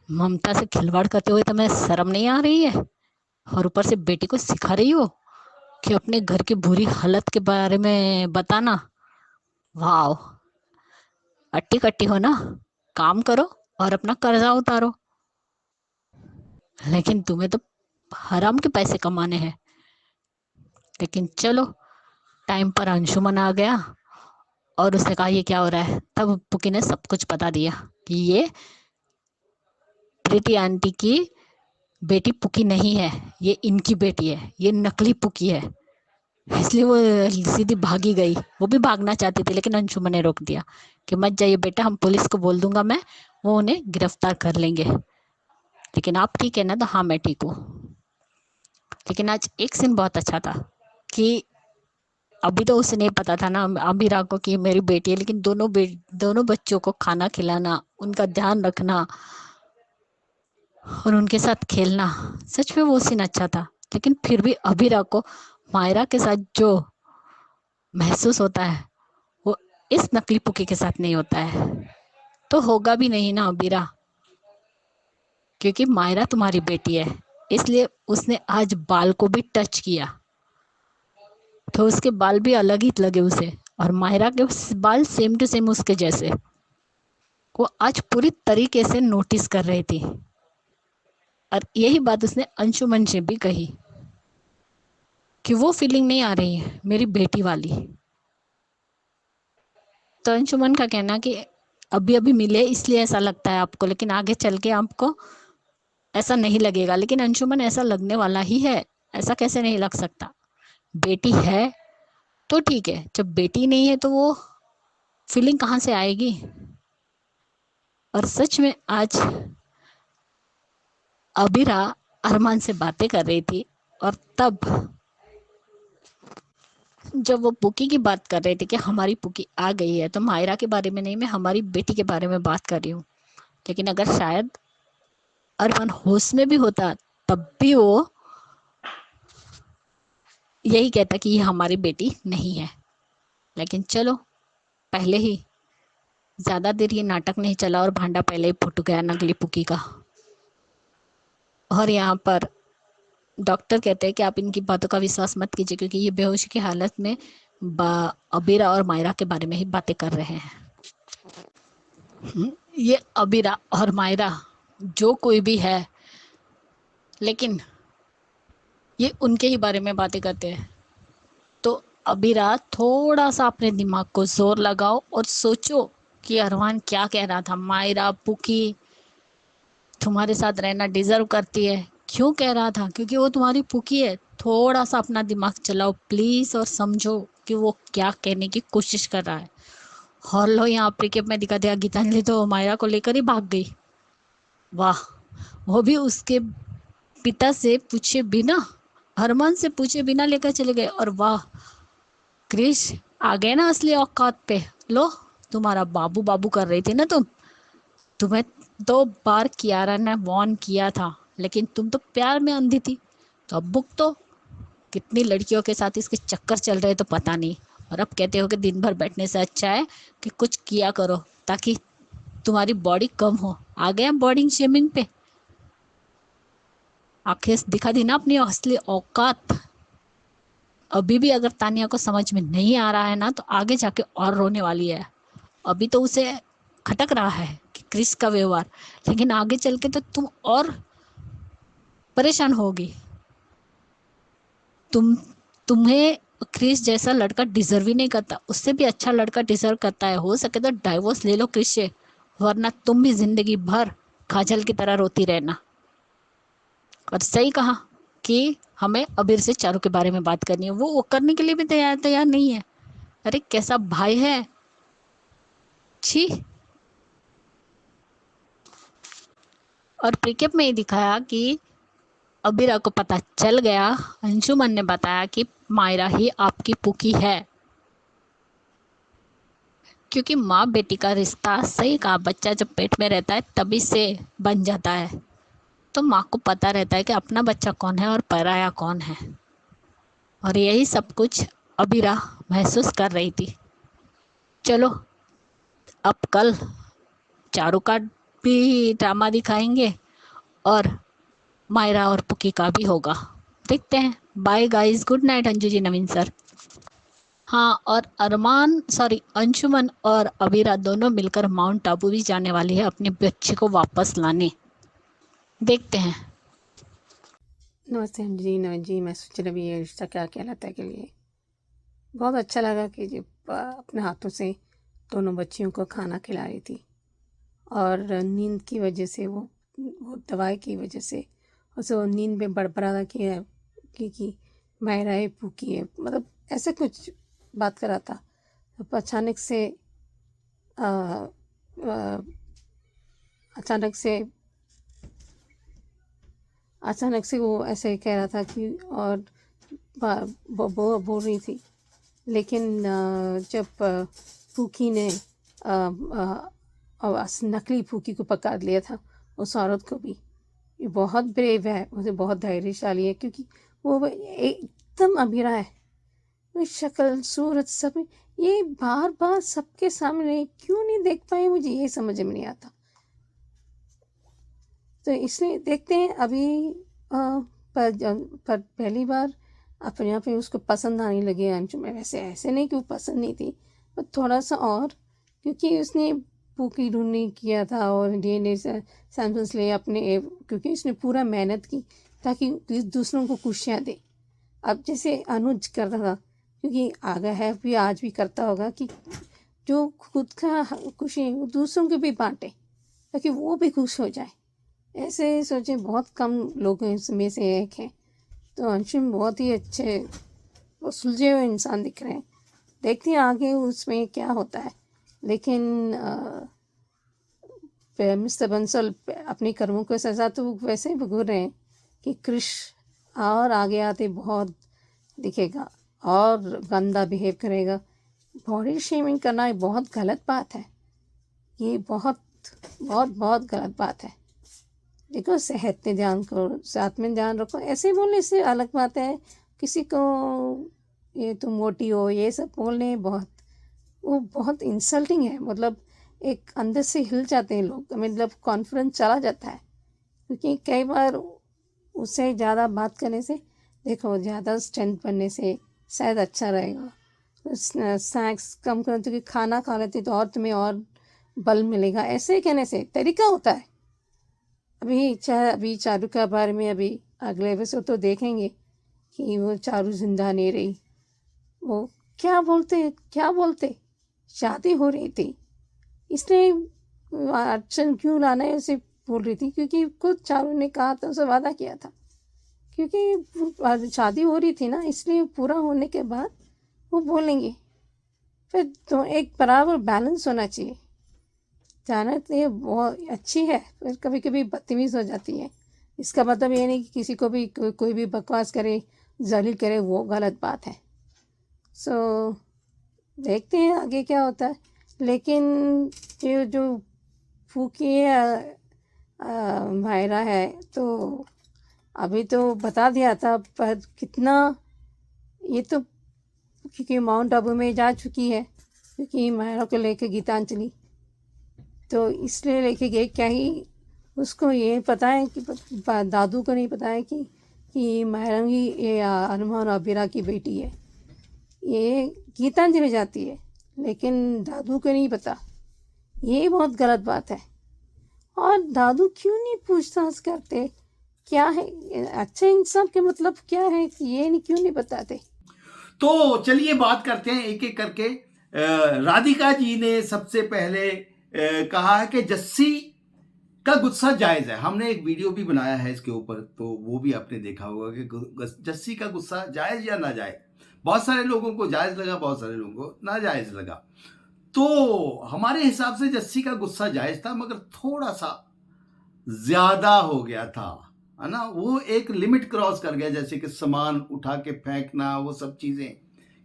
ममता से खिलवाड़ करते हुए तुम्हें शर्म नहीं आ रही है। और ऊपर से बेटी को सिखा रही हो कि अपने घर की बुरी हालत के बारे में बताना। वाह, अट्टी कट्टी हो ना, काम करो और अपना कर्जा उतारो। लेकिन तुम्हें तो हराम के पैसे कमाने हैं। लेकिन चलो, टाइम पर अंशुमन आ गया और उसने कहा ये क्या हो रहा है। तब पुकी ने सब कुछ बता दिया कि ये प्रीति आंटी की बेटी पुकी नहीं है, ये इनकी बेटी है, ये नकली पुकी है। इसलिए वो सीधी भागी गई। वो भी भागना चाहती थी लेकिन अंशुमन ने रोक दिया कि मत जाइए बेटा, हम पुलिस को बोल दूंगा मैं, वो उन्हें गिरफ्तार कर लेंगे। लेकिन आप ठीक है ना? तो हाँ मैं ठीक हूँ। लेकिन आज एक सीन बहुत अच्छा था कि अभी तो उसे नहीं पता था ना अमीरा को कि मेरी बेटी है, लेकिन दोनों बच्चों को खाना खिलाना, उनका ध्यान रखना और उनके साथ खेलना, सच में वो सीन अच्छा था। लेकिन फिर भी अभीरा को मायरा के साथ जो महसूस होता है वो इस नकली पुकी के साथ नहीं होता है। तो होगा भी नहीं ना अभीरा, क्योंकि मायरा तुम्हारी बेटी है, इसलिए उसने आज बाल को भी टच किया तो उसके बाल भी अलग ही लगे उसे, और मायरा के बाल सेम टू सेम उसके जैसे। वो आज पूरी तरीके से नोटिस कर रही थी और यही बात उसने अंशुमन से भी कही कि वो फीलिंग नहीं आ रही है मेरी बेटी वाली। तो अंशुमन का कहना कि अभी अभी मिले इसलिए ऐसा लगता है आपको, लेकिन आगे चल के आपको ऐसा नहीं लगेगा। लेकिन अंशुमन ऐसा लगने वाला ही है, ऐसा कैसे नहीं लग सकता? बेटी है तो ठीक है, जब बेटी नहीं है तो वो फीलिंग कहाँ से आएगी? और सच में आज अबीरा अरमान से बातें कर रही थी और तब जब वो पुकी की बात कर रहे थे कि हमारी पुकी आ गई है, तो मायरा के बारे में नहीं, मैं हमारी बेटी के बारे में बात कर रही हूँ। लेकिन अगर शायद अरमान होश में भी होता तब भी वो यही कहता कि ये हमारी बेटी नहीं है। लेकिन चलो, पहले ही ज्यादा देर ये नाटक नहीं चला और भांडा पहले ही फूट गया नकली पुकी का। और यहाँ पर डॉक्टर कहते हैं कि आप इनकी बातों का विश्वास मत कीजिए, क्योंकि ये बेहोशी की हालत में अबीरा और मायरा के बारे में ही बातें कर रहे हैं। ये अबीरा और मायरा जो कोई भी है, लेकिन ये उनके ही बारे में बातें करते हैं। तो अबीरा थोड़ा सा अपने दिमाग को जोर लगाओ और सोचो कि अरमान क्या कह रहा था। मायरा पुकी तुम्हारे साथ रहना डिजर्व करती है, क्यों कह रहा था? क्योंकि वो तुम्हारी पुकी है। थोड़ा सा अपना दिमाग चलाओ प्लीज और समझो कि वो क्या कहने की कोशिश कर रहा है। और लो, यहाँ प्रीकेप में दिखा दिया गीतांजलि तो मायरा को लेकर ही भाग गई। वाह, वो भी उसके पिता से पूछे बिना, अरमान से पूछे बिना लेकर चले गए। और वाह क्रिश, आ गए ना असली औकात पे। लो, तुम्हारा बाबू बाबू कर रही थी ना तुम्हें 2 बार कियारा ने वार्न किया था, लेकिन तुम तो प्यार में अंधी थी। तो अब भुगतो। कितनी लड़कियों के साथ इसके चक्कर चल रहे तो पता नहीं। और अब कहते हो कि दिन भर बैठने से अच्छा है कि कुछ किया करो ताकि तुम्हारी बॉडी कम हो। आ गए बॉडी शेमिंग पे। आखिर दिखा दी ना अपनी असली औकात। अभी भी अगर तानिया को समझ में नहीं आ रहा है ना, तो आगे जाके और रोने वाली है। अभी तो उसे खटक रहा है कि क्रिस का व्यवहार, लेकिन आगे चल के तो तुम और परेशान होगी। तुम्हें क्रिस जैसा लड़का डिजर्व ही नहीं करता, उससे भी अच्छा लड़का डिजर्व करता है। हो सके तो डाइवोर्स ले लो क्रिस से, वरना तुम भी जिंदगी भर काजल की तरह रोती रहना। और सही कहा कि हमें अबीर से चारू के बारे में बात करनी है। वो करने के लिए भी तैयार नहीं है। अरे कैसा भाई है, छी। और प्रीकेप में ही दिखाया कि अबीरा को पता चल गया, अंशुमन ने बताया कि मायरा ही आपकी पुकी है। क्योंकि माँ बेटी का रिश्ता, सही कहा, बच्चा जब पेट में रहता है तभी से बन जाता है। तो माँ को पता रहता है कि अपना बच्चा कौन है और पराया कौन है। और यही सब कुछ अबीरा महसूस कर रही थी। चलो, अब कल चारू का भी ड्रामा दिखाएंगे और मायरा और पुकी का भी होगा। देखते हैं। Bye guys, good night Anju ji, Naveen sir. हाँ, और अंशुमन और अबीरा दोनों मिलकर माउंट आबू भी जाने वाली है अपने बच्चे को वापस लाने। देखते हैं। नमस्ते अंजलि, नवीन जी। मैं सोच रही ये रिश्ता क्या कहलाता है के लिए बहुत अच्छा लगा कि जब अपने हाथों से दोनों बच्चियों को खाना खिला रही थी, और नींद की वजह से वो दवाई की वजह से उसे वो नींद में बड़बड़ा रहा कि मायरा है, भूखी है, मतलब ऐसे कुछ बात कर रहा था। तो अचानक से आ, आ, अचानक से वो ऐसे कह रहा था कि, और बोल रही थी। लेकिन जब फूकी ने नकली फूकी को पकड़ लिया था, उस औरत को भी, ये बहुत ब्रेव है, मुझे बहुत धैर्यशाली है, क्योंकि वो एकदम अमीरा है, वो शक्ल सूरत सब, ये बार बार सबके सामने क्यों नहीं देख पाए, मुझे ये समझ में नहीं आता। तो इसलिए देखते हैं अभी पर पहली बार अपने आप ही उसको पसंद आने लगे अंशुम। वैसे ऐसे नहीं कि वो पसंद नहीं थी, पर थोड़ा सा, और क्योंकि उसने पूकी ढूंढनी किया था और DNA सैंपल्स लिए अपने, क्योंकि उसने पूरा मेहनत की ताकि दूसरों को खुशियाँ दे। अब जैसे अनुज कर रहा था, क्योंकि आगा है भी, आज भी करता होगा कि जो खुद का खुशी है वो दूसरों को भी बांटे ताकि वो भी खुश हो जाए। ऐसे सोचे, बहुत कम लोग इसमें से एक हैं। तो अंशुम बहुत ही अच्छे और सुलझे हुए इंसान दिख रहे हैं। देखते हैं आगे उसमें क्या होता है। लेकिन मिस्टर बंसल अपने कर्मों को सजा तो वैसे ही भुगत रहे हैं कि क्रिश और आगे आते बहुत दिखेगा और गंदा बिहेव करेगा। बॉडी शेमिंग करना एक बहुत गलत बात है, ये बहुत बहुत बहुत गलत बात है। देखो, सेहत में ध्यान करो, साथ में ध्यान रखो। ऐसे बोलने से अलग बात है, किसी को ये तुम मोटी हो ये सब बोलने वो बहुत इंसल्टिंग है। मतलब एक अंदर से हिल जाते हैं लोग, मतलब कॉन्फिडेंस चला जाता है। क्योंकि कई बार उससे ज़्यादा बात करने से, देखो, ज़्यादा स्ट्रेंथ बनने से शायद अच्छा रहेगा। स्नैक्स कम करो, क्योंकि खाना खा लेते तो और तुम्हें और बल मिलेगा। ऐसे कहने से तरीका होता है। अभी चारू के बारे में अभी अगले एपिसोड तो देखेंगे कि वो चारू जिंदा नहीं रही। वो क्या बोलते शादी हो रही थी, इसलिए अर्चन क्यों लाना है उसे बोल रही थी, क्योंकि खुद चारू ने कहा था, उसे वादा किया था, क्योंकि शादी हो रही थी ना, इसलिए पूरा होने के बाद वो बोलेंगे। फिर तो एक बराबर बैलेंस होना चाहिए। जानत ये बहुत अच्छी है, फिर कभी कभी बदतमीज़ हो जाती है। इसका मतलब ये नहीं कि किसी को भी कोई भी बकवास करे, जलील करे, वो गलत बात है। सो देखते हैं आगे क्या होता है। लेकिन ये जो फूकी मायरा है, तो अभी तो बता दिया था, पर कितना, ये तो क्योंकि माउंट आबू में जा चुकी है, क्योंकि मायरा को लेके गीतांजलि, तो इसलिए लेके गए। क्या ही उसको ये पता है कि दादू को नहीं पता है कि मायरा ही ये अरमा और अबीरा की बेटी है। ये गीतांजलि जाती है, लेकिन दादू को नहीं पता। ये बहुत गलत बात है। और दादू क्यों नहीं पूछताछ करते, क्या है अच्छे इंसान के मतलब क्या है, ये क्यों नहीं बताते। तो चलिए बात करते हैं एक एक करके। राधिका जी ने सबसे पहले कहा है कि जस्सी का गुस्सा जायज है। हमने एक वीडियो भी बनाया है इसके ऊपर, तो वो भी आपने देखा होगा कि जस्सी का गुस्सा जायज या नाजायज। बहुत सारे लोगों को जायज लगा, बहुत सारे लोगों को नाजायज लगा। तो हमारे हिसाब से जस्सी का गुस्सा जायज था, मगर थोड़ा सा ज्यादा हो गया था, है ना। वो एक लिमिट क्रॉस कर गया, जैसे कि सामान उठा के फेंकना, वो सब चीजें।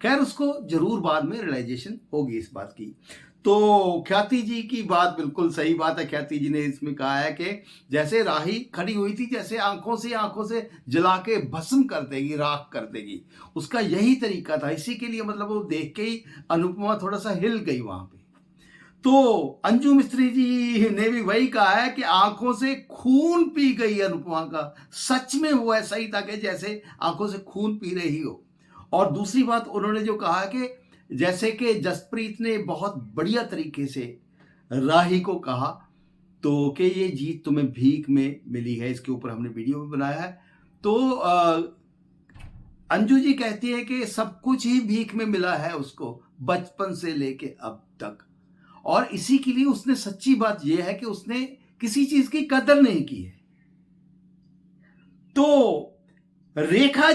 खैर, उसको जरूर बाद में रियलाइजेशन होगी इस बात की। तो ख्याति जी की बात बिल्कुल सही बात है। ख्याति जी ने इसमें कहा है कि जैसे राही खड़ी हुई थी, जैसे आंखों से जला के भस्म कर देगी, राख कर देगी, उसका यही तरीका था। इसी के लिए मतलब वो देख के ही अनुपमा थोड़ा सा हिल गई वहां पे। तो अंजू मिस्त्री जी ने भी वही कहा है कि आंखों से खून पी गई अनुपमा का। सच में वो ऐसा ही था कि जैसे आंखों से खून पी रही हो। और दूसरी बात उन्होंने जो कहा कि जैसे कि जसप्रीत ने बहुत बढ़िया तरीके से राही को कहा, तो कि ये जीत तुम्हें भीख में मिली है। इसके ऊपर हमने वीडियो भी बनाया है। तो अंजू जी कहती है कि सब कुछ ही भीख में मिला है उसको बचपन से लेके अब तक, और इसी के लिए उसने सच्ची बात यह है कि उसने किसी चीज की कदर नहीं की है। तो रेखा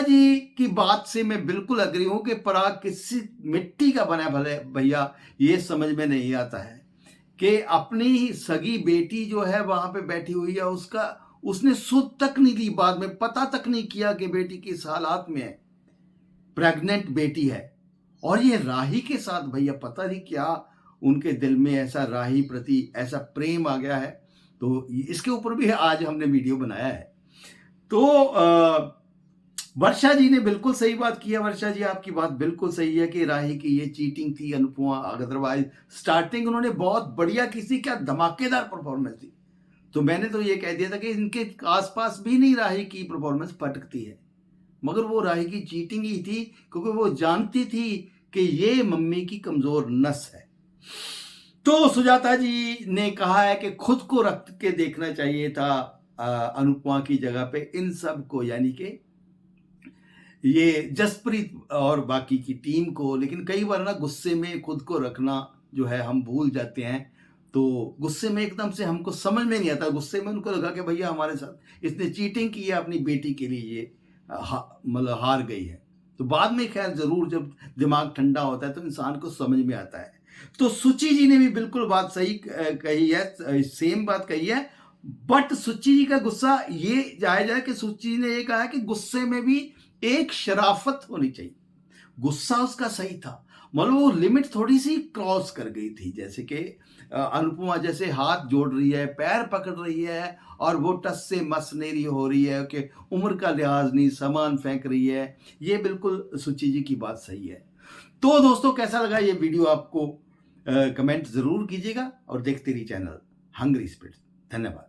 जी की बात से मैं बिल्कुल अग्री हूं कि पराग किसी मिट्टी का बना भले भैया ये समझ में नहीं आता है कि अपनी ही सगी बेटी जो है वहां पे बैठी हुई है, उसने सुध तक नहीं ली, बाद में पता तक नहीं किया कि बेटी किस हालात में है, प्रेग्नेंट बेटी है। और ये राही के साथ भैया पता नहीं क्या उनके दिल में ऐसा राही प्रति ऐसा प्रेम आ गया है। तो इसके ऊपर भी आज हमने वीडियो बनाया है। तो वर्षा जी ने बिल्कुल सही बात की है। वर्षा जी आपकी बात बिल्कुल सही है कि राही की ये चीटिंग थी। अनुपमा अग्रवाल स्टार्टिंग उन्होंने बहुत बढ़िया किसी क्या धमाकेदार परफॉर्मेंस दी, तो मैंने तो ये कह दिया था कि इनके आसपास भी नहीं राही की परफॉर्मेंस पटकती है, मगर वो राही की चीटिंग ही थी क्योंकि वो जानती थी कि ये मम्मी की कमजोर नस है। तो सुजाता जी ने कहा है कि खुद को रख के देखना चाहिए था अनुपमा की जगह पे इन सब को, यानी कि ये जसप्रीत और बाकी की टीम को। लेकिन कई बार ना गुस्से में खुद को रखना जो है हम भूल जाते हैं, तो गुस्से में एकदम से हमको समझ में नहीं आता। गुस्से में उनको लगा कि भैया हमारे साथ इसने चीटिंग की है अपनी बेटी के लिए, ये मतलब हार गई है। तो बाद में खैर जरूर जब दिमाग ठंडा होता है तो इंसान को समझ में आता है। तो सुची जी ने भी बिल्कुल बात सही कही है, सेम बात कही है। बट सुची जी का गुस्सा ये जायज है कि सुची जी ने ये कहा है कि गुस्से में भी एक शराफत होनी चाहिए। गुस्सा उसका सही था, मतलब वो लिमिट थोड़ी सी क्रॉस कर गई थी। जैसे कि अनुपमा जैसे हाथ जोड़ रही है, पैर पकड़ रही है और वो टस से मस नहीं हो रही है कि उम्र का लिहाज नहीं, सामान फेंक रही है, ये बिल्कुल सुची जी की बात सही है। तो दोस्तों कैसा लगा ये वीडियो आपको कमेंट जरूर कीजिएगा और देखते रहिए चैनल हंग्री स्पिरिट्स। धन्यवाद।